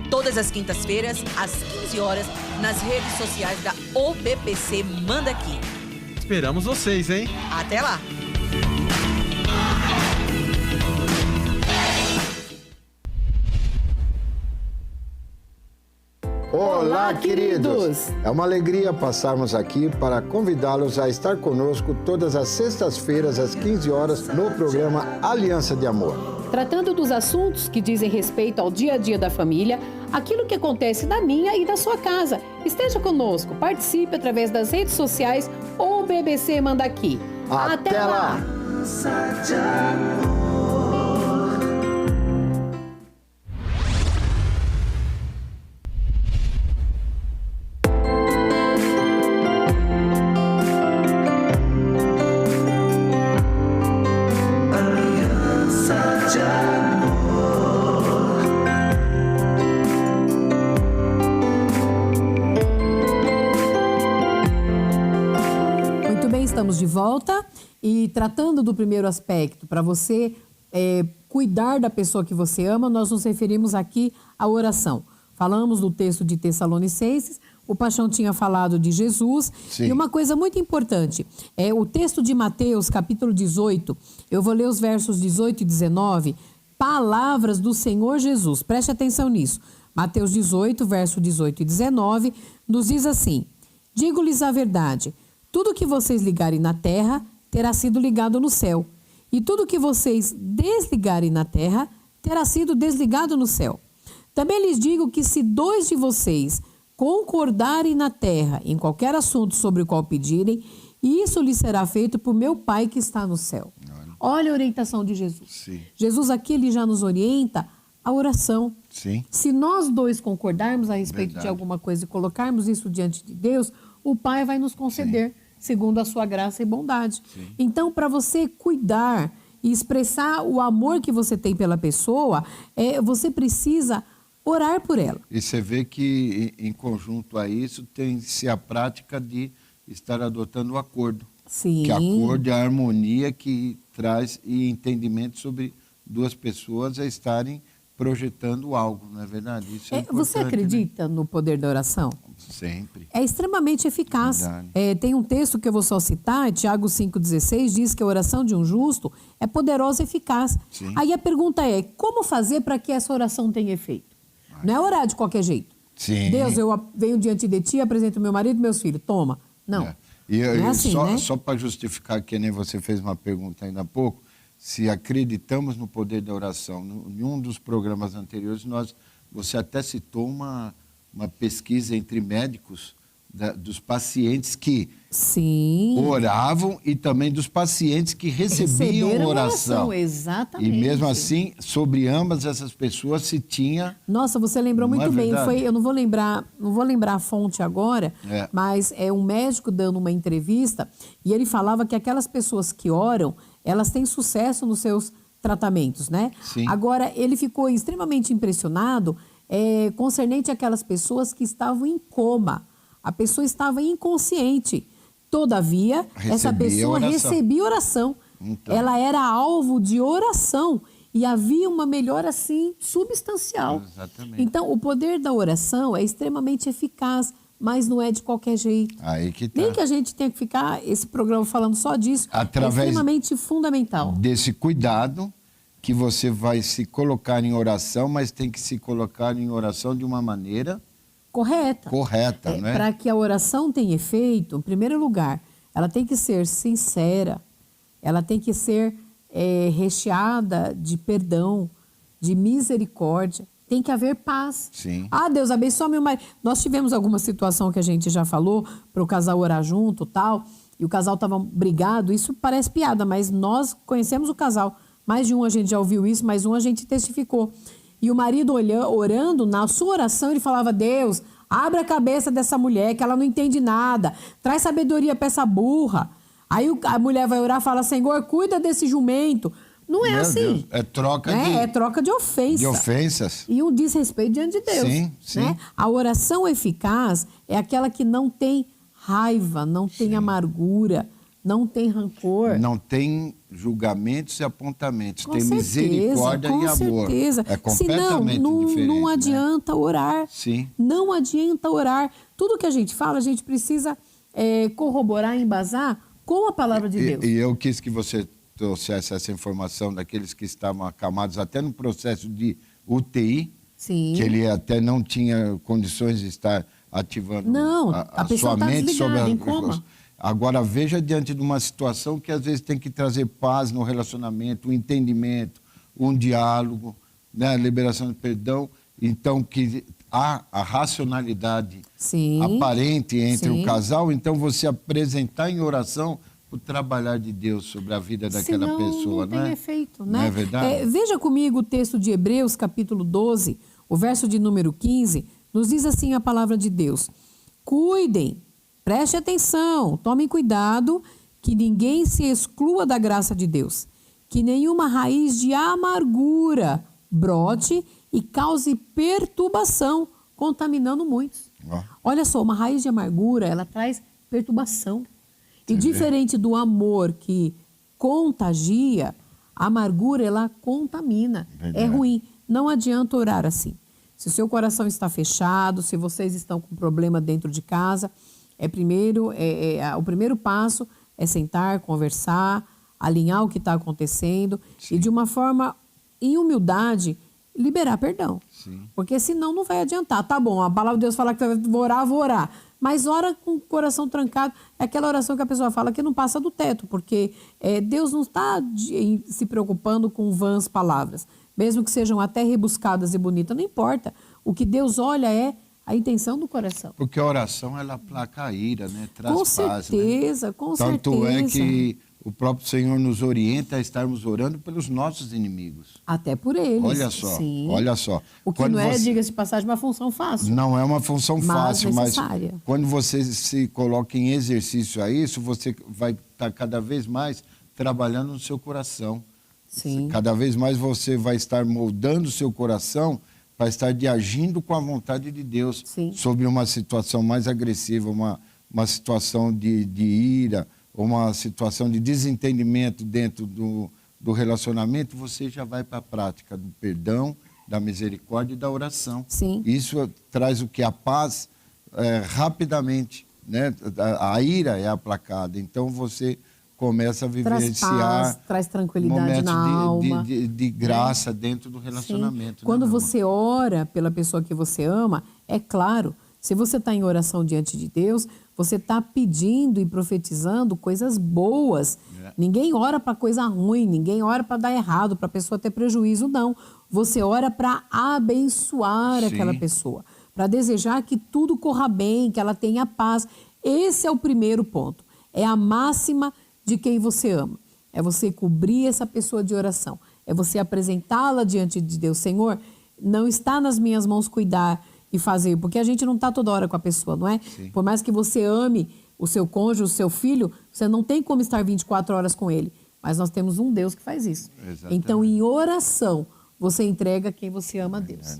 Speaker 7: Todas as quintas-feiras, às 15 horas, nas redes sociais da OBPC Mandaqui.
Speaker 8: Esperamos vocês, hein?
Speaker 7: Até lá!
Speaker 2: Olá, queridos! É uma alegria passarmos aqui para convidá-los a estar conosco todas as sextas-feiras, às 15 horas, no programa Aliança de Amor.
Speaker 1: Tratando dos assuntos que dizem respeito ao dia a dia da família, aquilo que acontece na minha e da sua casa. Esteja conosco, participe através das redes sociais ou BBC Mandaqui.
Speaker 2: Até lá!
Speaker 1: Estamos de volta e tratando do primeiro aspecto, para você cuidar da pessoa que você ama, nós nos referimos aqui à oração. Falamos do texto de Tessalonicenses, o Paixão tinha falado de Jesus. Sim. E uma coisa muito importante, o texto de Mateus, capítulo 18, eu vou ler os versos 18 e 19, palavras do Senhor Jesus, preste atenção nisso. Mateus 18, verso 18 e 19, nos diz assim: digo-lhes a verdade, tudo que vocês ligarem na terra terá sido ligado no céu. E tudo que vocês desligarem na terra terá sido desligado no céu. Também lhes digo que se 2 de vocês concordarem na terra em qualquer assunto sobre o qual pedirem, isso lhes será feito por meu Pai que está no céu. Olha a orientação de Jesus. Sim. Jesus aqui ele já nos orienta a oração. Sim. Se nós 2 concordarmos a respeito de alguma coisa e colocarmos isso diante de Deus, o Pai vai nos conceder. Sim. Segundo a sua graça e bondade. Sim. Então, para você cuidar e expressar o amor que você tem pela pessoa, você precisa orar por ela.
Speaker 2: E você vê que, em conjunto a isso, tem-se a prática de estar adotando o acordo. Sim. Que acordo é a harmonia que traz e entendimento sobre 2 pessoas a estarem projetando algo, não é verdade? Isso é importante,
Speaker 1: você acredita, né, no poder da oração?
Speaker 2: Sempre.
Speaker 1: É extremamente eficaz. Tem um texto que eu vou só citar, Tiago 5,16, diz que a oração de um justo é poderosa e eficaz. Sim. Aí a pergunta é, como fazer para que essa oração tenha efeito? Não é orar de qualquer jeito. Sim. Deus, eu venho diante de ti, apresento meu marido e meus filhos, toma. Não.
Speaker 2: Não é assim,
Speaker 1: só, né?
Speaker 2: Só para justificar, que nem você fez uma pergunta ainda há pouco, se acreditamos no poder da oração. Em um dos programas anteriores, você até citou uma pesquisa entre médicos dos pacientes que oravam e também dos pacientes que recebiam oração.
Speaker 1: Exatamente.
Speaker 2: E mesmo assim, sobre ambas essas pessoas se tinha...
Speaker 1: Nossa, você lembrou muito bem. Eu não vou lembrar a fonte agora, mas é um médico dando uma entrevista e ele falava que aquelas pessoas que oram, elas têm sucesso nos seus tratamentos, né? Sim. Agora, ele ficou extremamente impressionado concernente àquelas pessoas que estavam em coma. A pessoa estava inconsciente. Todavia, essa pessoa recebia oração. Então. Ela era alvo de oração. E havia uma melhora, assim, substancial. Exatamente. Então, o poder da oração é extremamente eficaz, mas não é de qualquer jeito.
Speaker 2: Aí que tá.
Speaker 1: Nem que a gente tenha que ficar esse programa falando só disso.
Speaker 2: Através
Speaker 1: é extremamente fundamental.
Speaker 2: Desse cuidado que você vai se colocar em oração, mas tem que se colocar em oração de uma maneira... Correta, não é?
Speaker 1: Para que a oração tenha efeito, em primeiro lugar, ela tem que ser sincera, ela tem que ser recheada de perdão, de misericórdia. Tem que haver paz.
Speaker 2: Sim.
Speaker 1: Ah, Deus abençoe meu marido. Nós tivemos alguma situação que a gente já falou para o casal orar junto, tal, e o casal estava brigado. Isso parece piada, mas nós conhecemos o casal. Mais de um a gente já ouviu isso, mais um a gente testificou. E o marido orando, na sua oração, ele falava: Deus, abre a cabeça dessa mulher, que ela não entende nada. Traz sabedoria para essa burra. Aí a mulher vai orar e fala: Senhor, cuida desse jumento. Não é
Speaker 2: Meu
Speaker 1: assim.
Speaker 2: Deus, é troca
Speaker 1: É troca de ofensa.
Speaker 2: de ofensas.
Speaker 1: E um desrespeito diante de Deus.
Speaker 2: Sim, sim.
Speaker 1: Né? A oração eficaz é aquela que não tem raiva, não tem amargura, não tem rancor.
Speaker 2: Não tem julgamentos e apontamentos.
Speaker 1: Com
Speaker 2: tem
Speaker 1: certeza,
Speaker 2: misericórdia
Speaker 1: com
Speaker 2: e amor.
Speaker 1: certeza.
Speaker 2: É completamente
Speaker 1: Senão,
Speaker 2: diferente.
Speaker 1: não
Speaker 2: né?
Speaker 1: adianta orar.
Speaker 2: Sim.
Speaker 1: Não adianta orar. Tudo que a gente fala, a gente precisa corroborar, embasar com a palavra de Deus.
Speaker 2: E eu quis que você trouxesse essa informação daqueles que estavam acamados até no processo de UTI,
Speaker 1: Sim.
Speaker 2: que ele até não tinha condições de estar ativando
Speaker 1: a pessoa
Speaker 2: sua
Speaker 1: tá
Speaker 2: mente
Speaker 1: desligada,
Speaker 2: sobre
Speaker 1: em coma.
Speaker 2: Agora veja diante de uma situação que às vezes tem que trazer paz no relacionamento, um entendimento, um diálogo, né? A liberação de perdão. Então que há a racionalidade aparente entre o casal, então você apresentar em oração o trabalhar de Deus sobre a vida daquela
Speaker 1: Senão,
Speaker 2: pessoa,
Speaker 1: não tem efeito, né?
Speaker 2: Não é verdade?
Speaker 1: Veja comigo o texto de Hebreus, capítulo 12, o verso de número 15, nos diz assim a palavra de Deus: cuidem, preste atenção, tomem cuidado, que ninguém se exclua da graça de Deus, que nenhuma raiz de amargura brote e cause perturbação, contaminando muitos. Olha só, uma raiz de amargura, ela traz perturbação. E diferente do amor que contagia, a amargura, ela contamina. É ruim. Não adianta orar assim. Se o seu coração está fechado, se vocês estão com problema dentro de casa, o primeiro passo é sentar, conversar, alinhar o que está acontecendo e de uma forma, em humildade, liberar perdão.
Speaker 2: Sim.
Speaker 1: Porque senão não vai adiantar. Tá bom, a palavra de Deus fala que vou orar. Mas ora com o coração trancado. É aquela oração que a pessoa fala que não passa do teto, porque Deus não está se preocupando com vãs palavras. Mesmo que sejam até rebuscadas e bonitas, não importa. O que Deus olha é a intenção do coração.
Speaker 2: Porque a oração, ela aplaca a ira, né? Traz
Speaker 1: com
Speaker 2: paz,
Speaker 1: certeza,
Speaker 2: né?
Speaker 1: com
Speaker 2: Tanto
Speaker 1: certeza.
Speaker 2: é que o próprio Senhor nos orienta a estarmos orando pelos nossos inimigos.
Speaker 1: Até por eles.
Speaker 2: Olha só,
Speaker 1: sim.
Speaker 2: olha só.
Speaker 1: O que não é, diga-se de passagem, uma função fácil.
Speaker 2: Não é uma função fácil, mas
Speaker 1: necessária.
Speaker 2: quando você se coloca em exercício a isso, você vai estar cada vez mais trabalhando no seu coração.
Speaker 1: Sim.
Speaker 2: Cada vez mais você vai estar moldando o seu coração para estar agindo com a vontade de Deus sobre uma situação mais agressiva, uma situação de ira, uma situação de desentendimento dentro do relacionamento, você já vai para a prática do perdão, da misericórdia e da oração.
Speaker 1: Sim.
Speaker 2: Isso traz o que? A paz rapidamente, né? A ira é aplacada. Então você começa a vivenciar
Speaker 1: traz tranquilidade na alma.
Speaker 2: De graça dentro do relacionamento.
Speaker 1: Sim. Quando você ora pela pessoa que você ama, é claro, se você está em oração diante de Deus, você está pedindo e profetizando coisas boas. Ninguém ora para coisa ruim, ninguém ora para dar errado, para a pessoa ter prejuízo, não. Você ora para abençoar aquela pessoa, para desejar que tudo corra bem, que ela tenha paz. Esse é o primeiro ponto. É a máxima de quem você ama. É você cobrir essa pessoa de oração. É você apresentá-la diante de Deus. Senhor, não está nas minhas mãos cuidar e fazer, porque a gente não está toda hora com a pessoa, não é?
Speaker 2: Sim.
Speaker 1: Por mais que você ame o seu cônjuge, o seu filho, você não tem como estar 24 horas com ele. Mas nós temos um Deus que faz isso.
Speaker 2: Exatamente.
Speaker 1: Então, em oração, você entrega quem você ama a Deus.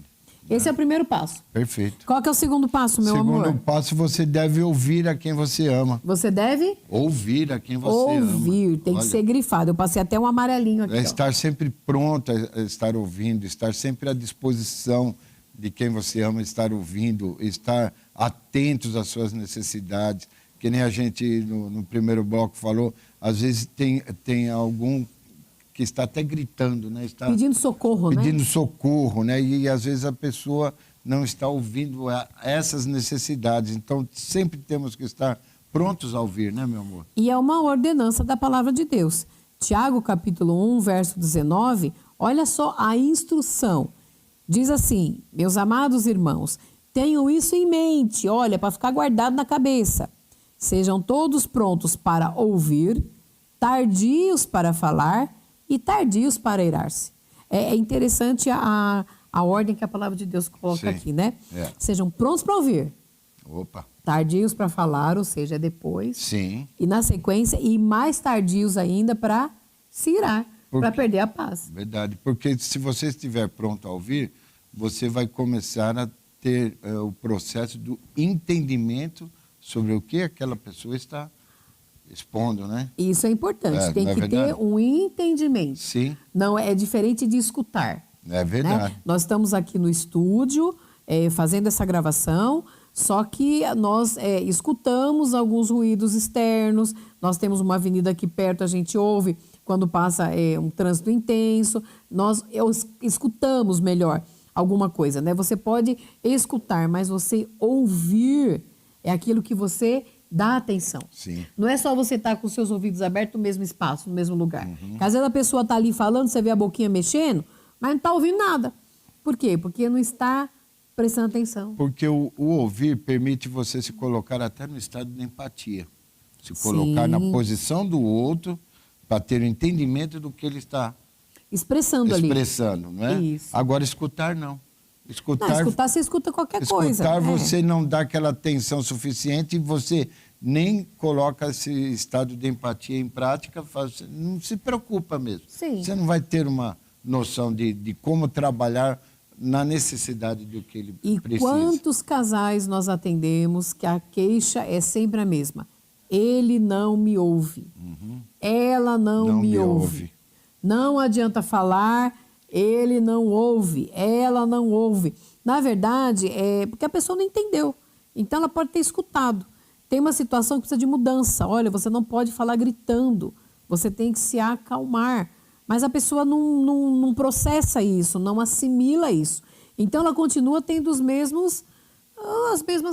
Speaker 1: Esse é o primeiro passo.
Speaker 2: Perfeito.
Speaker 1: Qual que é o segundo passo, meu amor?
Speaker 2: Segundo passo, você deve ouvir a quem você ama.
Speaker 1: Você deve?
Speaker 2: Ouvir a quem você ama.
Speaker 1: Ouvir, tem que ser grifado. Eu passei até um amarelinho aqui.
Speaker 2: Estar sempre pronto a estar ouvindo, estar sempre à disposição de quem você ama, estar ouvindo, estar atentos às suas necessidades. Que nem a gente no primeiro bloco falou, às vezes tem algum que está até gritando, né? Está
Speaker 1: pedindo socorro,
Speaker 2: pedindo socorro, né? E às vezes a pessoa não está ouvindo essas necessidades. Então, sempre temos que estar prontos a ouvir, né, meu amor?
Speaker 1: E é uma ordenança da palavra de Deus. Tiago, capítulo 1, verso 19, olha só a instrução. Diz assim, meus amados irmãos, tenham isso em mente, olha, para ficar guardado na cabeça. Sejam todos prontos para ouvir, tardios para falar e tardios para irar-se. É interessante a ordem que a palavra de Deus coloca aqui, né? Sejam prontos para ouvir.
Speaker 2: Opa.
Speaker 1: Tardios para falar, ou seja, depois.
Speaker 2: Sim.
Speaker 1: E na sequência, e mais tardios ainda para se irar, para perder a paz.
Speaker 2: Verdade, porque se você estiver pronto a ouvir, você vai começar a ter o processo do entendimento sobre o que aquela pessoa está expondo, né?
Speaker 1: Isso é importante, tem que ter um entendimento.
Speaker 2: Sim.
Speaker 1: Não é diferente de escutar.
Speaker 2: É verdade.
Speaker 1: Né? Nós estamos aqui no estúdio fazendo essa gravação, só que nós escutamos alguns ruídos externos, nós temos uma avenida aqui perto, a gente ouve quando passa um trânsito intenso, nós escutamos melhor alguma coisa, né? Você pode escutar, mas você ouvir é aquilo que você dá atenção.
Speaker 2: Sim.
Speaker 1: Não é só você estar com os seus ouvidos abertos no mesmo espaço, no mesmo lugar. Às vezes a pessoa está ali falando, você vê a boquinha mexendo, mas não está ouvindo nada. Por quê? Porque não está prestando atenção.
Speaker 2: Porque o ouvir permite você se colocar até no estado de empatia. Se colocar na posição do outro para ter o entendimento do que ele está
Speaker 1: expressando ali.
Speaker 2: Não é?
Speaker 1: Isso.
Speaker 2: Agora, escutar não.
Speaker 1: Escutar, você escuta qualquer coisa.
Speaker 2: Escutar, você não dá aquela atenção suficiente e você nem coloca esse estado de empatia em prática, não se preocupa mesmo.
Speaker 1: Sim.
Speaker 2: Você não vai ter uma noção de como trabalhar na necessidade do que ele precisa.
Speaker 1: E quantos casais nós atendemos que a queixa é sempre a mesma? Ele não me ouve. Ela não me ouve. Não adianta falar, ele não ouve, ela não ouve. Na verdade, é porque a pessoa não entendeu. Então, ela pode ter escutado. Tem uma situação que precisa de mudança. Olha, você não pode falar gritando. Você tem que se acalmar. Mas a pessoa não processa isso, não assimila isso. Então, ela continua tendo as mesmas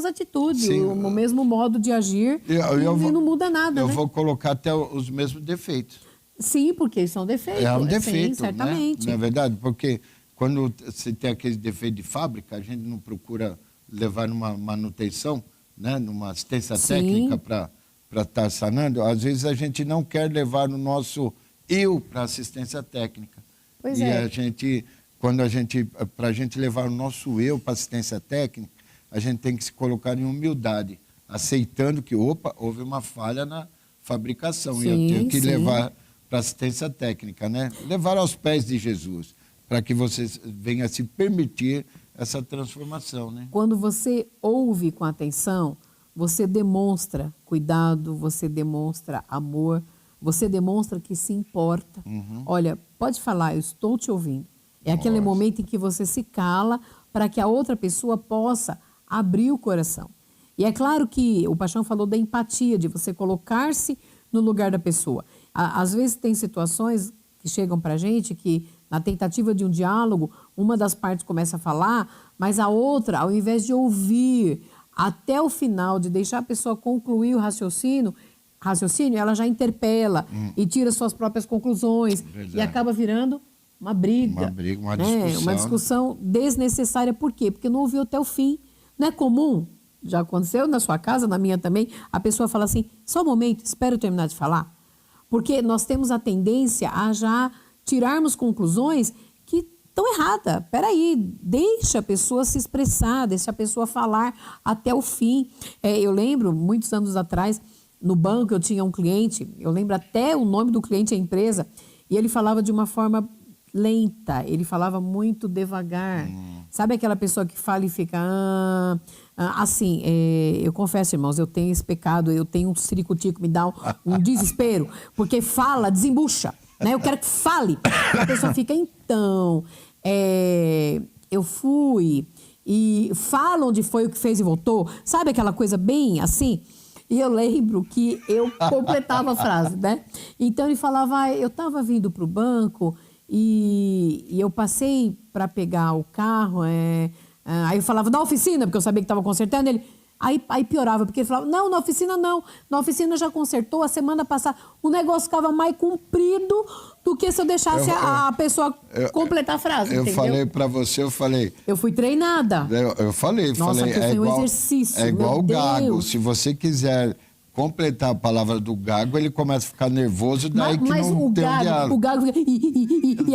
Speaker 1: atitudes, o mesmo modo de agir e não muda nada.
Speaker 2: Eu vou colocar até os mesmos defeitos.
Speaker 1: Sim, porque são defeitos.
Speaker 2: É um defeito,
Speaker 1: sim, certamente.
Speaker 2: Né? Não é verdade? Porque quando você tem aquele defeito de fábrica, a gente não procura levar numa manutenção, né? Numa assistência técnica para estar sanando. Às vezes a gente não quer levar o nosso eu para assistência técnica.
Speaker 1: Pois
Speaker 2: a gente, para a gente levar o nosso eu para assistência técnica, a gente tem que se colocar em humildade, aceitando que, houve uma falha na fabricação e eu tenho que levar para assistência técnica, né? Levar aos pés de Jesus, para que você venha se permitir essa transformação, né?
Speaker 1: Quando você ouve com atenção, você demonstra cuidado, você demonstra amor, você demonstra que se importa. Olha, pode falar, eu estou te ouvindo. É aquele momento em que você se cala para que a outra pessoa possa abrir o coração. E é claro que o Paixão falou da empatia, de você colocar-se no lugar da pessoa. Às vezes tem situações que chegam para a gente que, na tentativa de um diálogo, uma das partes começa a falar, mas a outra, ao invés de ouvir até o final, de deixar a pessoa concluir o raciocínio, ela já interpela e tira suas próprias conclusões. Verdade. E acaba virando uma briga.
Speaker 2: Uma discussão.
Speaker 1: Uma discussão desnecessária. Por quê? Porque não ouviu até o fim. Não é comum? Já aconteceu na sua casa, na minha também, a pessoa fala assim, só um momento, espera eu terminar de falar. Porque nós temos a tendência a já tirarmos conclusões que estão erradas. Peraí, deixa a pessoa se expressar, deixa a pessoa falar até o fim. Eu lembro, muitos anos atrás, no banco eu tinha um cliente, eu lembro até o nome do cliente, a empresa, e ele falava de uma forma lenta, ele falava muito devagar. Sabe aquela pessoa que fala e fica... assim, eu confesso, irmãos, eu tenho esse pecado, eu tenho um ciricutico, me dá um desespero, porque fala, desembucha, né? Eu quero que fale. E a pessoa fica, então, eu fui e fala onde foi o que fez e voltou. Sabe aquela coisa bem assim? E eu lembro que eu completava a frase, né? Então ele falava, eu estava vindo para o banco e eu passei para pegar o carro, aí eu falava da oficina, porque eu sabia que estava consertando, ele, Aí piorava, porque ele falava, não, na oficina já consertou, a semana passada o negócio ficava mais comprido do que se eu deixasse a pessoa completar a frase,
Speaker 2: eu
Speaker 1: entendeu?
Speaker 2: falei pra você, eu
Speaker 1: fui treinada.
Speaker 2: Eu falei,
Speaker 1: Nossa,
Speaker 2: é igual,
Speaker 1: um exercício,
Speaker 2: é igual o gago,
Speaker 1: Deus.
Speaker 2: se você quiser completar a palavra do gago, ele começa a ficar nervoso, daí que não tem um diálogo.
Speaker 1: O gago fica...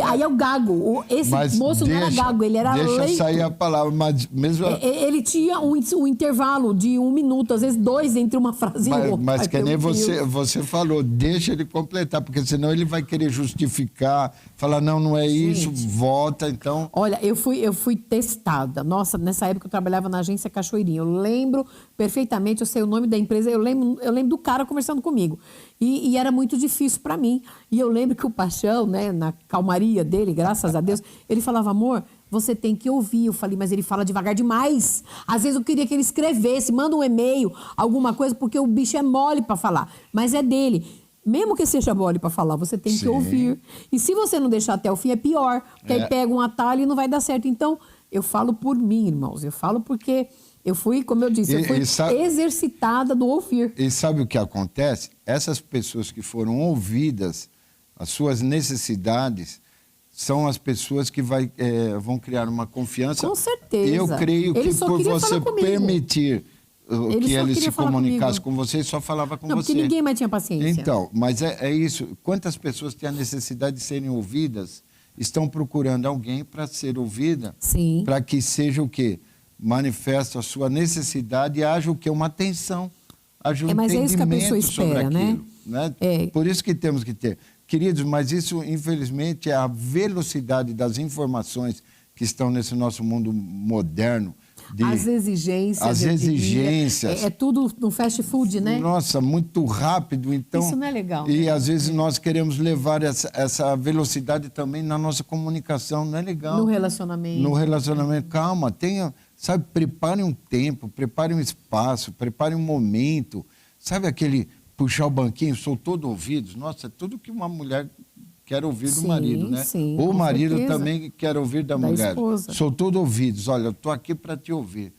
Speaker 1: Aí é o gago. Esse moço não era gago, ele era leito.
Speaker 2: Deixa sair a palavra, mas mesmo...
Speaker 1: Ele tinha um intervalo de 1 minuto, às vezes 2 entre uma frase e outra.
Speaker 2: Mas que nem você falou, deixa ele completar, porque senão ele vai querer justificar, falar, não é isso, volta, então...
Speaker 1: Olha, eu fui testada. Nossa, nessa época eu trabalhava na agência Cachoeirinha. Eu lembro perfeitamente, eu sei o nome da empresa, eu lembro do cara conversando comigo. E era muito difícil para mim. E eu lembro que o Paixão, né, na calmaria dele, graças a Deus, ele falava, amor, você tem que ouvir. Eu falei, mas ele fala devagar demais. Às vezes eu queria que ele escrevesse, manda um e-mail, alguma coisa, porque o bicho é mole para falar. Mas é dele. Mesmo que seja mole para falar, você tem que ouvir. E se você não deixar até o fim, é pior. Porque aí pega um atalho e não vai dar certo. Então, eu falo por mim, irmãos. Eu falo porque... Eu fui, como eu disse, exercitada do ouvir.
Speaker 2: E sabe o que acontece? Essas pessoas que foram ouvidas, as suas necessidades, são as pessoas que vão criar uma confiança.
Speaker 1: Com certeza.
Speaker 2: Eu creio que por você permitir que eles se comunicassem com você, só falava com você.
Speaker 1: Não, porque ninguém mais tinha paciência.
Speaker 2: Então, mas é isso. Quantas pessoas têm a necessidade de serem ouvidas, estão procurando alguém para ser ouvida, para que seja o quê? Manifesta a sua necessidade e haja o quê? Uma atenção, haja um entendimento,
Speaker 1: é isso que a pessoa espera,
Speaker 2: sobre aquilo. Né? Por isso que temos que ter. Queridos, mas isso, infelizmente, é a velocidade das informações que estão nesse nosso mundo moderno.
Speaker 1: As exigências. É tudo no fast food, né?
Speaker 2: Nossa, muito rápido. Então,
Speaker 1: isso não é legal.
Speaker 2: E às vezes nós queremos levar essa velocidade também na nossa comunicação, não é legal.
Speaker 1: No relacionamento.
Speaker 2: No relacionamento. Calma, sabe, prepare um tempo, prepare um espaço, prepare um momento. Sabe aquele puxar o banquinho, sou todo ouvidos? Nossa, é tudo que uma mulher quer ouvir do marido, né?
Speaker 1: Sim,
Speaker 2: ou o marido também quer ouvir da mulher.
Speaker 1: Esposa.
Speaker 2: Sou todo ouvidos. Olha, eu estou aqui para te ouvir.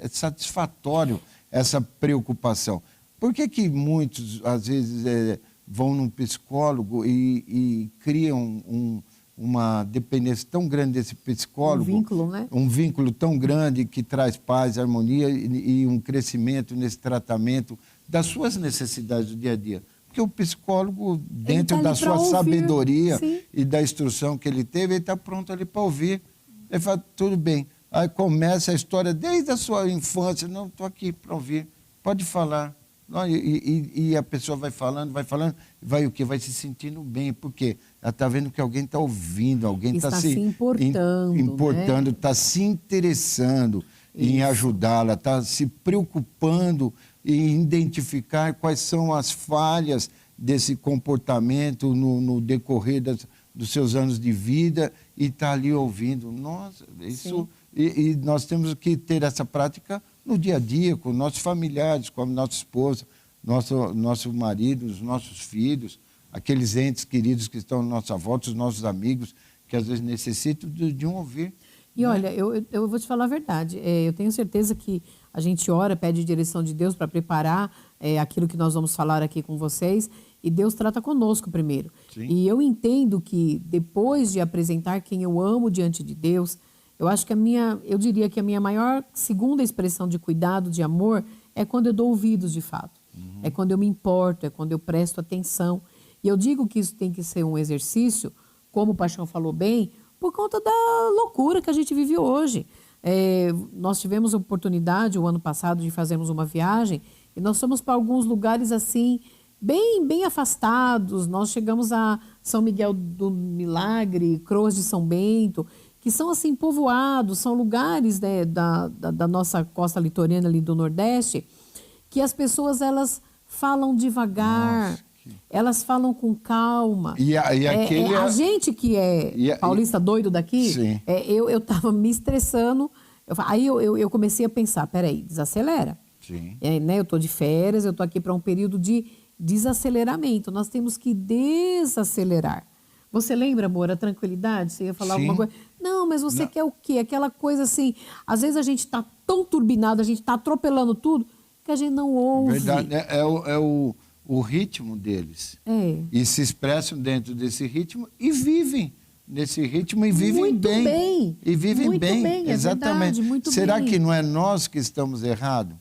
Speaker 2: É satisfatório essa preocupação. Por que muitos, às vezes, vão num psicólogo e criam uma dependência tão grande desse psicólogo?
Speaker 1: Um vínculo, né?
Speaker 2: Um vínculo tão grande que traz paz, harmonia e um crescimento nesse tratamento das suas necessidades do dia a dia. Porque o psicólogo, dentro da sua sabedoria e da instrução que ele teve, ele está pronto ali para ouvir. Ele fala, tudo bem. Aí começa a história desde a sua infância. Não, estou aqui para ouvir. Pode falar. E a pessoa vai falando, vai o quê? Vai se sentindo bem. Por quê? Ela está vendo que alguém está ouvindo, alguém está se importando, está se interessando em ajudá-la, está se preocupando em identificar quais são as falhas desse comportamento no decorrer dos seus anos de vida e está ali ouvindo. Nossa, isso... E nós temos que ter essa prática no dia a dia, com nossos familiares, com a nossa esposa, nosso marido, os nossos filhos, aqueles entes queridos que estão à nossa volta, os nossos amigos, que às vezes necessitam de um ouvir.
Speaker 1: E olha, eu vou te falar a verdade. Eu tenho certeza que a gente ora, pede direção de Deus para preparar aquilo que nós vamos falar aqui com vocês, e Deus trata conosco primeiro. Sim. E eu entendo que depois de apresentar quem eu amo diante de Deus, eu acho que eu diria que a minha maior segunda expressão de cuidado, de amor, é quando eu dou ouvidos de fato. É quando eu me importo, é quando eu presto atenção. E eu digo que isso tem que ser um exercício, como o Paixão falou bem, por conta da loucura que a gente vive hoje. Nós tivemos a oportunidade, o ano passado, de fazermos uma viagem, e nós fomos para alguns lugares assim, bem afastados. Nós chegamos a São Miguel do Milagre, Croas de São Bento, que são assim povoados, são lugares, né, da nossa costa litorânea ali do Nordeste, que as pessoas elas falam devagar, elas falam com calma. A gente que é paulista doido daqui, eu estava me estressando, aí eu comecei a pensar, peraí, desacelera. Né, eu estou de férias, eu estou aqui para um período de desaceleramento, nós temos que desacelerar. Você lembra, amor, a tranquilidade? Você ia falar
Speaker 2: Sim.
Speaker 1: alguma coisa? Não, mas você quer o quê? Aquela coisa assim, às vezes a gente está tão turbinado, a gente está atropelando tudo, que a gente não ouve.
Speaker 2: Verdade, é o ritmo deles. E se expressam dentro desse ritmo e vivem nesse ritmo e vivem
Speaker 1: muito
Speaker 2: bem. E vivem
Speaker 1: muito
Speaker 2: bem, exatamente.
Speaker 1: Verdade, muito
Speaker 2: Será
Speaker 1: bem.
Speaker 2: que não é nós que estamos errados?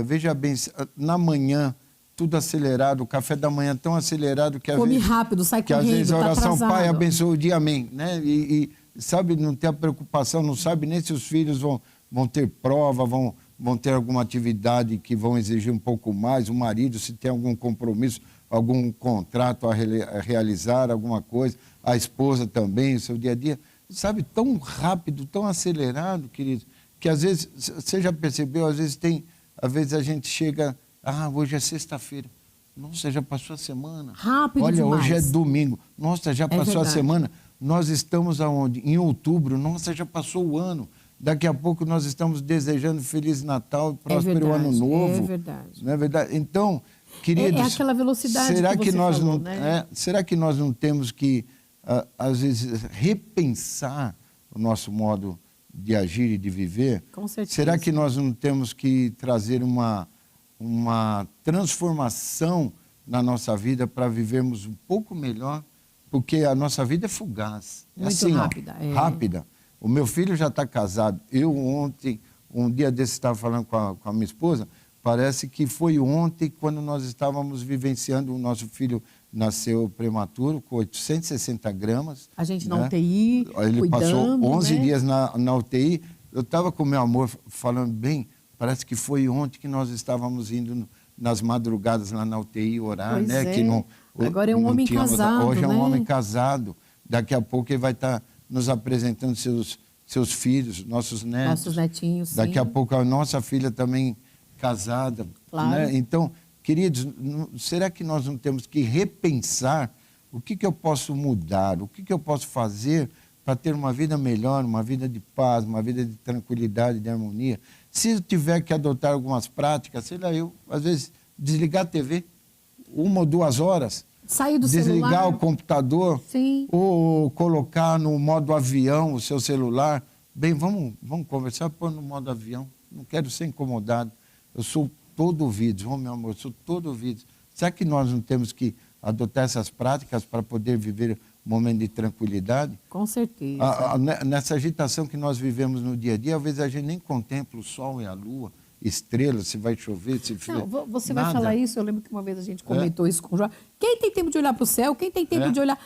Speaker 2: Veja bem, na manhã, tudo acelerado, o café da manhã tão acelerado que às
Speaker 1: Come
Speaker 2: vezes...
Speaker 1: rápido, sai
Speaker 2: que
Speaker 1: correndo,
Speaker 2: às vezes a oração,
Speaker 1: tá
Speaker 2: Pai,
Speaker 1: atrasado.
Speaker 2: abençoa o dia, amém. Né? E sabe, não ter a preocupação, não sabe nem se os filhos vão ter prova, vão ter alguma atividade que vão exigir um pouco mais, o marido, se tem algum compromisso, algum contrato a realizar, alguma coisa, a esposa também, o seu dia a dia. Sabe, tão rápido, tão acelerado, querido, que às vezes, você já percebeu, às vezes a gente chega, hoje é sexta-feira. Nossa, já passou a semana.
Speaker 1: Rápido
Speaker 2: Olha,
Speaker 1: demais.
Speaker 2: hoje é domingo. Nossa, já passou a
Speaker 1: verdade.
Speaker 2: semana. Nós estamos aonde? Em outubro. Nossa, já passou o ano. Daqui a pouco nós estamos desejando Feliz Natal, próspero Ano Novo.
Speaker 1: É verdade.
Speaker 2: Não é verdade? Então, queridos...
Speaker 1: É aquela velocidade
Speaker 2: será
Speaker 1: que você
Speaker 2: nós
Speaker 1: falou,
Speaker 2: não,
Speaker 1: né?
Speaker 2: será que nós não temos que, às vezes, repensar o nosso modo de agir e de viver?
Speaker 1: Com certeza.
Speaker 2: Será que nós não temos que trazer uma transformação na nossa vida para vivermos um pouco melhor? Porque a nossa vida é fugaz. É
Speaker 1: Muito
Speaker 2: assim,
Speaker 1: rápida.
Speaker 2: Rápida. O meu filho já está casado. Eu ontem, um dia desse, estava falando com a minha esposa, parece que foi ontem quando nós estávamos vivenciando, o nosso filho nasceu prematuro, com 860 gramas.
Speaker 1: A gente na
Speaker 2: né?
Speaker 1: UTI,
Speaker 2: Ele passou 11
Speaker 1: né?
Speaker 2: dias na UTI. Eu estava com meu amor falando bem, parece que foi ontem que nós estávamos indo nas madrugadas lá na UTI orar,
Speaker 1: Pois
Speaker 2: né?
Speaker 1: é.
Speaker 2: Que não,
Speaker 1: agora é um homem casado,
Speaker 2: hoje é um
Speaker 1: né?
Speaker 2: homem casado. Daqui a pouco ele vai estar nos apresentando seus filhos, nossos netos.
Speaker 1: Nossos netinhos,
Speaker 2: Daqui
Speaker 1: sim.
Speaker 2: a pouco a nossa filha também casada.
Speaker 1: Claro.
Speaker 2: Né? Então, queridos, será que nós não temos que repensar o que eu posso mudar, o que eu posso fazer para ter uma vida melhor, uma vida de paz, uma vida de tranquilidade, de harmonia? Se eu tiver que adotar algumas práticas, sei lá, às vezes, desligar a TV 1 ou 2 horas,
Speaker 1: Sair do
Speaker 2: desligar
Speaker 1: celular.
Speaker 2: o computador,
Speaker 1: Sim.
Speaker 2: ou colocar no modo avião o seu celular. Bem, vamos conversar, pôr no modo avião. Não quero ser incomodado. Eu sou todo ouvidos, meu amor, eu sou todo ouvidos. Será que nós não temos que adotar essas práticas para poder viver um momento de tranquilidade?
Speaker 1: Com certeza.
Speaker 2: Nessa agitação que nós vivemos no dia a dia, às vezes a gente nem contempla o sol e a lua, estrelas, se vai chover, se
Speaker 1: Não, você
Speaker 2: nada.
Speaker 1: vai falar isso, eu lembro que uma vez a gente comentou isso com o João. Quem tem tempo de olhar para o céu? Quem tem tempo de olhar...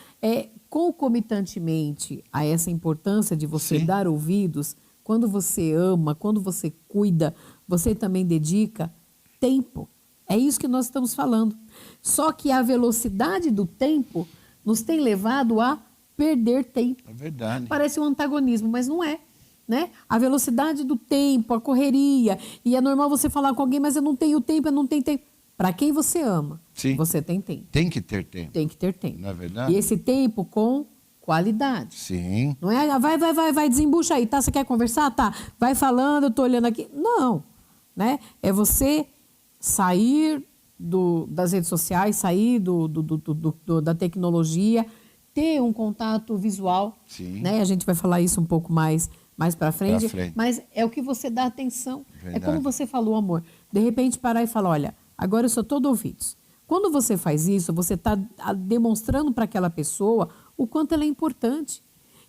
Speaker 1: Concomitantemente a essa importância de você
Speaker 2: Sim.
Speaker 1: dar ouvidos, quando você ama, quando você cuida, você também dedica tempo. É isso que nós estamos falando. Só que a velocidade do tempo nos tem levado a perder tempo.
Speaker 2: É verdade.
Speaker 1: Parece um antagonismo, mas não é. Né? A velocidade do tempo, a correria. E é normal você falar com alguém, mas eu não tenho tempo, eu não tenho tempo. Para quem você ama,
Speaker 2: Sim.
Speaker 1: você tem tempo.
Speaker 2: Tem que ter tempo.
Speaker 1: Tem que ter tempo.
Speaker 2: Não é verdade?
Speaker 1: E esse tempo com qualidade.
Speaker 2: Sim.
Speaker 1: Não é, vai, desembucha aí, tá? Você quer conversar? Tá. Vai falando, eu tô olhando aqui. Não. Né? É você sair das redes sociais, sair da tecnologia, ter um contato visual.
Speaker 2: Sim.
Speaker 1: Né? A gente vai falar isso um pouco mais para frente,
Speaker 2: frente.
Speaker 1: mas é o que você dá atenção.
Speaker 2: Verdade.
Speaker 1: É como você falou, amor. De repente parar e falar, olha, agora eu sou todo ouvidos. Quando você faz isso, você está demonstrando para aquela pessoa o quanto ela é importante.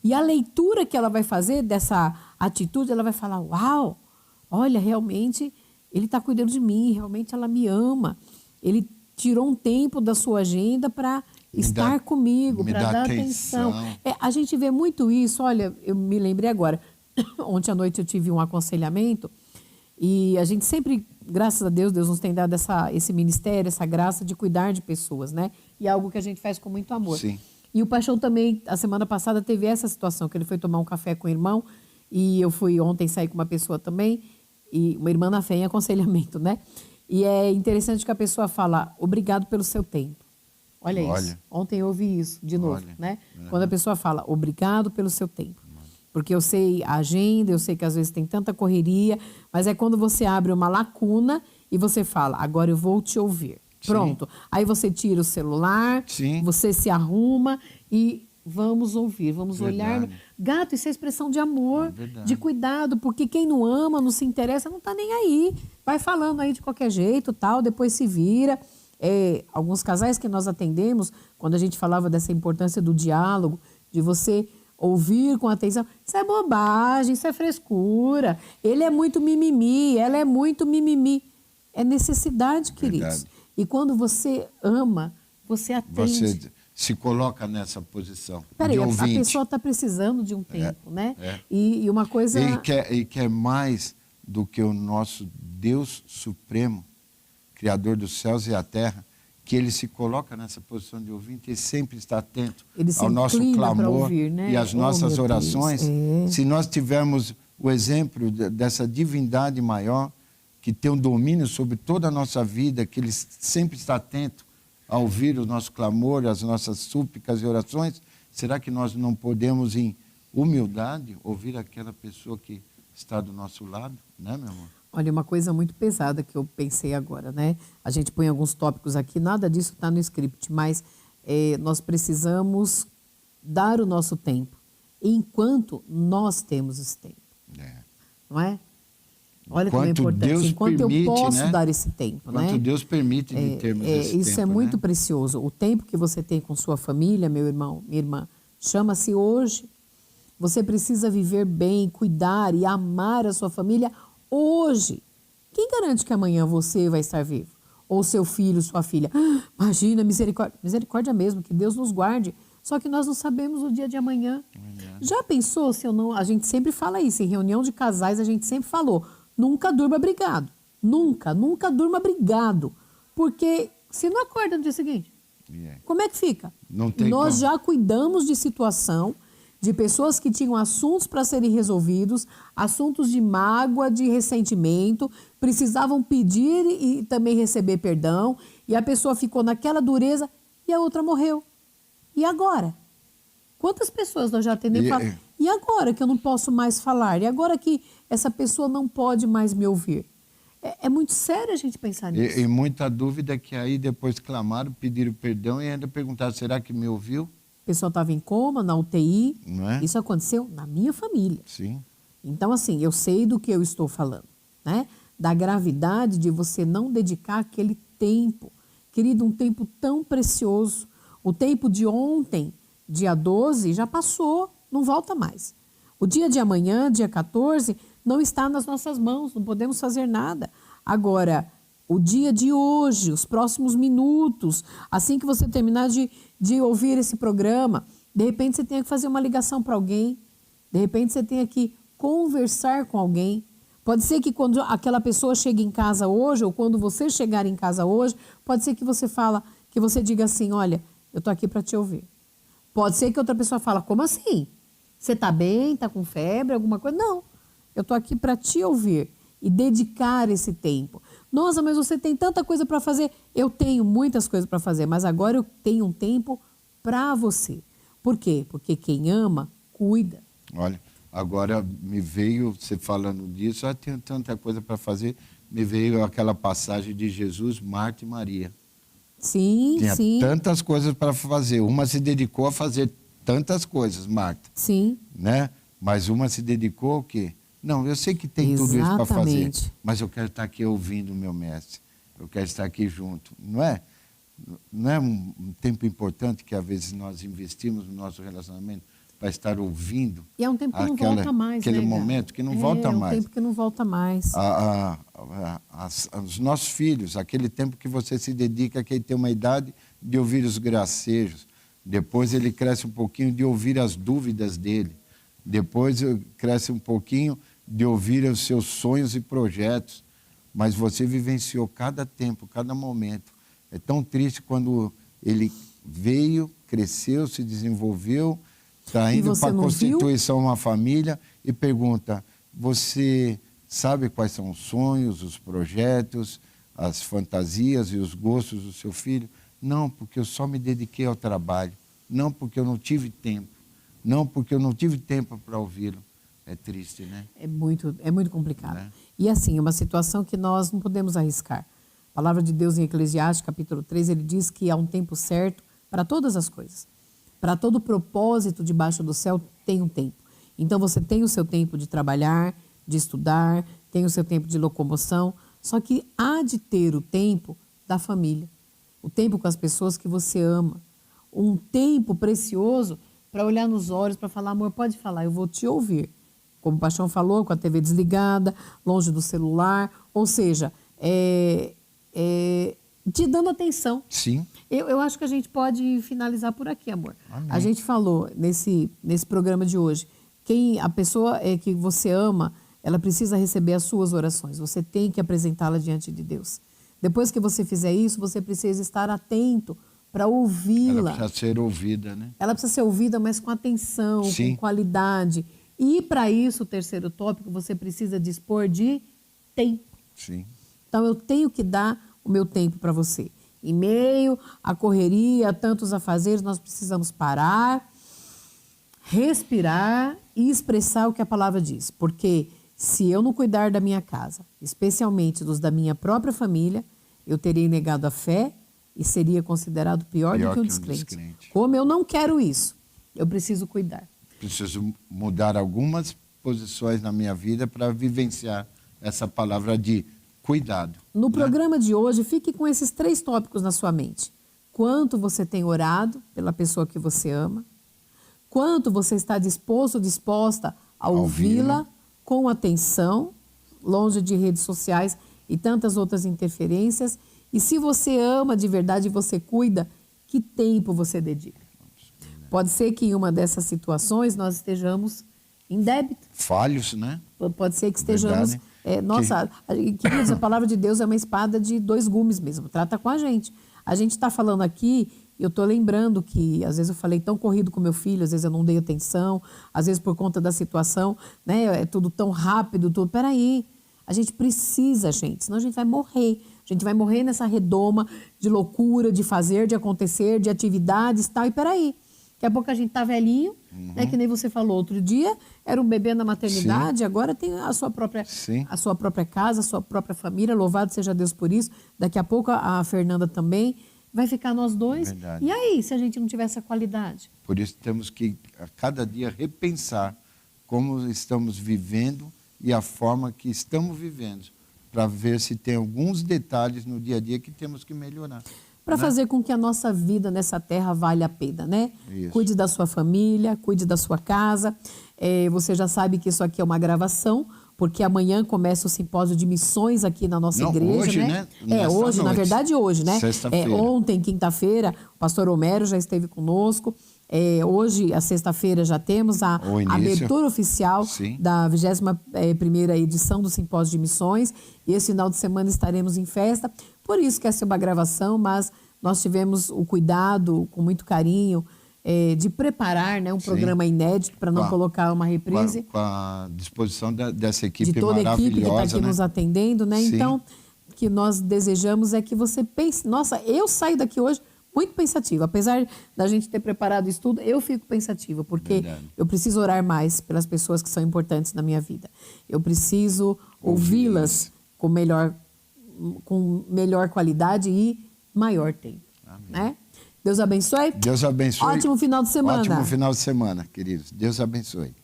Speaker 1: E a leitura que ela vai fazer dessa atitude, ela vai falar, uau, olha, realmente ele está cuidando de mim, realmente ela me ama. Ele tirou um tempo da sua agenda para estar comigo, para dar atenção. A gente vê muito isso, olha, eu me lembrei agora, ontem à noite eu tive um aconselhamento e a gente sempre, graças a Deus, Deus nos tem dado esse ministério, essa graça de cuidar de pessoas, né? E é algo que a gente faz com muito amor.
Speaker 2: Sim.
Speaker 1: E o Paixão também, a semana passada, teve essa situação, que ele foi tomar um café com o irmão e eu fui ontem sair com uma pessoa também, e uma irmã na fé em aconselhamento, né? E é interessante que a pessoa fala, obrigado pelo seu tempo. Olha isso. Ontem eu ouvi isso de novo, né? Quando a pessoa fala, obrigado pelo seu tempo. Porque eu sei a agenda, eu sei que às vezes tem tanta correria, mas é quando você abre uma lacuna e você fala, agora eu vou te ouvir. Pronto. Aí você tira o celular, você se arruma e vamos ouvir, vamos olhar. Gato, isso é expressão de amor, de cuidado, porque quem não ama, não se interessa, não tá nem aí. Vai falando aí de qualquer jeito, tal, depois se vira. Alguns casais que nós atendemos, quando a gente falava dessa importância do diálogo, de você ouvir com atenção, isso é bobagem, isso é frescura. Ele é muito mimimi, ela é muito mimimi. É necessidade, queridos. E quando você ama, você atende.
Speaker 2: Você se coloca nessa posição.
Speaker 1: Peraí, a pessoa está precisando de um tempo, né? E uma coisa...
Speaker 2: E quer mais do que o nosso Deus Supremo, Criador dos céus e a terra, que ele se coloca nessa posição de ouvinte e sempre está atento ao nosso clamor ouvir, né? E às nossas orações. Se nós tivermos o exemplo dessa divindade maior, que tem um domínio sobre toda a nossa vida, que ele sempre está atento a ouvir o nosso clamor, as nossas súplicas e orações, será que nós não podemos, em humildade, ouvir aquela pessoa que está do nosso lado, né, meu amor?
Speaker 1: Olha, uma coisa muito pesada que eu pensei agora, né? A gente põe alguns tópicos aqui, nada disso está no script, mas nós precisamos dar o nosso tempo, enquanto nós temos esse tempo. Não é? Olha como é importante, enquanto eu posso dar esse tempo, né?
Speaker 2: Enquanto Deus permite de termos esse tempo.
Speaker 1: Isso é muito precioso. O tempo que você tem com sua família, meu irmão, minha irmã, chama-se hoje. Você precisa viver bem, cuidar e amar a sua família hoje. Quem garante que amanhã você vai estar vivo? Ou seu filho, sua filha? Imagina, misericórdia. Misericórdia mesmo, que Deus nos guarde. Só que nós não sabemos o dia de amanhã. Já pensou se eu não... A gente sempre fala isso, em reunião de casais a gente sempre falou, nunca durma brigado. Nunca durma brigado. Porque se não acorda no dia seguinte, como é que fica? Nós já cuidamos de situação de pessoas que tinham assuntos para serem resolvidos, assuntos de mágoa, de ressentimento, precisavam pedir e também receber perdão, e a pessoa ficou naquela dureza e a outra morreu. E agora? Quantas pessoas nós já atendemos e falam, e agora que eu não posso mais falar? E agora que essa pessoa não pode mais me ouvir? É muito sério a gente pensar nisso.
Speaker 2: E muita dúvida que aí depois clamaram, pediram perdão e ainda perguntaram, será que me ouviu?
Speaker 1: A pessoa estava em coma, na UTI.
Speaker 2: Não é?
Speaker 1: Isso aconteceu na minha família.
Speaker 2: Sim.
Speaker 1: Então, assim, eu sei do que eu estou falando, né? Da gravidade de você não dedicar aquele tempo. Querido, um tempo tão precioso. O tempo de ontem, dia 12, já passou, não volta mais. O dia de amanhã, dia 14, não está nas nossas mãos, não podemos fazer nada. Agora, o dia de hoje, os próximos minutos, assim que você terminar de ouvir esse programa, de repente você tenha que fazer uma ligação para alguém, de repente você tenha que conversar com alguém. Pode ser que quando aquela pessoa chegue em casa hoje, ou quando você chegar em casa hoje, pode ser que você diga assim, olha, eu estou aqui para te ouvir. Pode ser que outra pessoa fale, como assim? Você está bem? Está com febre? Alguma coisa? Não, eu estou aqui para te ouvir e dedicar esse tempo. Nossa, mas você tem tanta coisa para fazer. Eu tenho muitas coisas para fazer, mas agora eu tenho um tempo para você. Por quê? Porque quem ama, cuida.
Speaker 2: Olha, agora me veio, você falando disso, eu tenho tanta coisa para fazer, me veio aquela passagem de Jesus, Marta e Maria.
Speaker 1: Sim,
Speaker 2: tinha
Speaker 1: sim.
Speaker 2: tantas coisas para fazer. Uma se dedicou a fazer tantas coisas, Marta.
Speaker 1: Sim.
Speaker 2: Né? Mas uma se dedicou ao quê? Não, eu sei que tem tudo isso para fazer, mas eu quero estar aqui ouvindo o meu mestre. Eu quero estar aqui junto. Não é um tempo importante que às vezes nós investimos no nosso relacionamento para estar ouvindo.
Speaker 1: E é um tempo que não volta mais,
Speaker 2: aquele momento que não volta mais.
Speaker 1: É um tempo que não volta mais.
Speaker 2: Os nossos filhos, aquele tempo que você se dedica, que ele tem uma idade de ouvir os gracejos. Depois ele cresce um pouquinho de ouvir as dúvidas dele. Depois cresce um pouquinho de ouvir os seus sonhos e projetos. Mas você vivenciou cada tempo, cada momento. É tão triste quando ele veio, cresceu, se desenvolveu, está indo para a constituição uma família e pergunta, você sabe quais são os sonhos, os projetos, as fantasias e os gostos do seu filho? Não, porque eu só me dediquei ao trabalho. Não, porque eu não tive tempo. Não, porque eu não tive tempo para ouvi-lo. É triste, né?
Speaker 1: É muito complicado. E assim, uma situação que nós não podemos arriscar. A palavra de Deus em Eclesiastes, capítulo 3, ele diz que há um tempo certo para todas as coisas. Para todo propósito debaixo do céu tem um tempo. Então você tem o seu tempo de trabalhar, de estudar, tem o seu tempo de locomoção, só que há de ter o tempo da família, o tempo com as pessoas que você ama, um tempo precioso para olhar nos olhos, para falar, amor, pode falar, eu vou te ouvir. Como o Paixão falou, com a TV desligada, longe do celular, ou seja, te dando atenção.
Speaker 2: Sim.
Speaker 1: Eu acho que a gente pode finalizar por aqui, amor.
Speaker 2: Amém.
Speaker 1: A gente falou nesse programa de hoje, a pessoa que você ama, ela precisa receber as suas orações. Você tem que apresentá-la diante de Deus. Depois que você fizer isso, você precisa estar atento para ouvi-la.
Speaker 2: Ela precisa ser ouvida, né?
Speaker 1: Ela precisa ser ouvida, mas com atenção,
Speaker 2: Sim.
Speaker 1: com qualidade. E para isso, o terceiro tópico, você precisa dispor de tempo.
Speaker 2: Sim.
Speaker 1: Então, eu tenho que dar o meu tempo para você. Em meio à correria, a tantos afazeres, nós precisamos parar, respirar e expressar o que a palavra diz. Porque se eu não cuidar da minha casa, especialmente dos da minha própria família, eu terei negado a fé e seria considerado pior do que um descrente. Como eu não quero isso, eu preciso cuidar.
Speaker 2: Preciso mudar algumas posições na minha vida para vivenciar essa palavra de cuidado.
Speaker 1: No programa de hoje, fique com esses 3 tópicos na sua mente. Quanto você tem orado pela pessoa que você ama? Quanto você está disposto, disposta a ouvi-la com atenção, longe de redes sociais e tantas outras interferências? E se você ama de verdade e você cuida, que tempo você dedica? Pode ser que em uma dessas situações nós estejamos em débito.
Speaker 2: Falhos, né?
Speaker 1: Pode ser que estejamos... queridos, a palavra de Deus é uma espada de 2 gumes mesmo. Trata com a gente. A gente está falando aqui, eu estou lembrando que às vezes eu falei tão corrido com meu filho, às vezes eu não dei atenção, às vezes por conta da situação, né? É tudo tão rápido, tudo. Peraí, a gente precisa, gente, senão a gente vai morrer. A gente vai morrer nessa redoma de loucura, de fazer, de acontecer, de atividades e tal. E peraí, daqui a pouco a gente tá velhinho, né? Que nem você falou outro dia, era um bebê na maternidade, agora tem a sua própria casa, a sua própria família, louvado seja Deus por isso. Daqui a pouco a Fernanda também, vai ficar nós 2.
Speaker 2: Verdade.
Speaker 1: E aí, se a gente não tiver essa qualidade?
Speaker 2: Por isso temos que, a cada dia, repensar como estamos vivendo e a forma que estamos vivendo, para ver se tem alguns detalhes no dia a dia que temos que melhorar.
Speaker 1: Para fazer com que a nossa vida nessa terra valha a pena, né?
Speaker 2: Isso.
Speaker 1: Cuide da sua família, cuide da sua casa. Você já sabe que isso aqui é uma gravação, porque amanhã começa o simpósio de missões aqui na nossa igreja,
Speaker 2: hoje,
Speaker 1: né?
Speaker 2: Nesta
Speaker 1: Hoje,
Speaker 2: noite.
Speaker 1: na verdade hoje, né?
Speaker 2: Sexta-feira.
Speaker 1: Ontem, quinta-feira, o pastor Homero já esteve conosco. Hoje, a sexta-feira, já temos a abertura oficial da 21ª edição do Simpósio de Missões. E esse final de semana estaremos em festa. Por isso que essa é uma gravação, mas nós tivemos o cuidado, com muito carinho, de preparar, né, um programa inédito para não colocar uma reprise.
Speaker 2: Com a disposição dessa equipe
Speaker 1: de toda a
Speaker 2: maravilhosa,
Speaker 1: equipe que está aqui, né, nos atendendo, né?
Speaker 2: Sim.
Speaker 1: Então, o que nós desejamos é que você pense... Nossa, eu saio daqui hoje muito pensativa. Apesar da gente ter preparado isso tudo, eu fico pensativa, porque eu preciso orar mais pelas pessoas que são importantes na minha vida. Eu preciso ouvi-las com melhor qualidade e maior tempo. Né? Deus abençoe.
Speaker 2: Deus abençoe.
Speaker 1: Ótimo final de semana.
Speaker 2: Ótimo final de semana, queridos. Deus abençoe.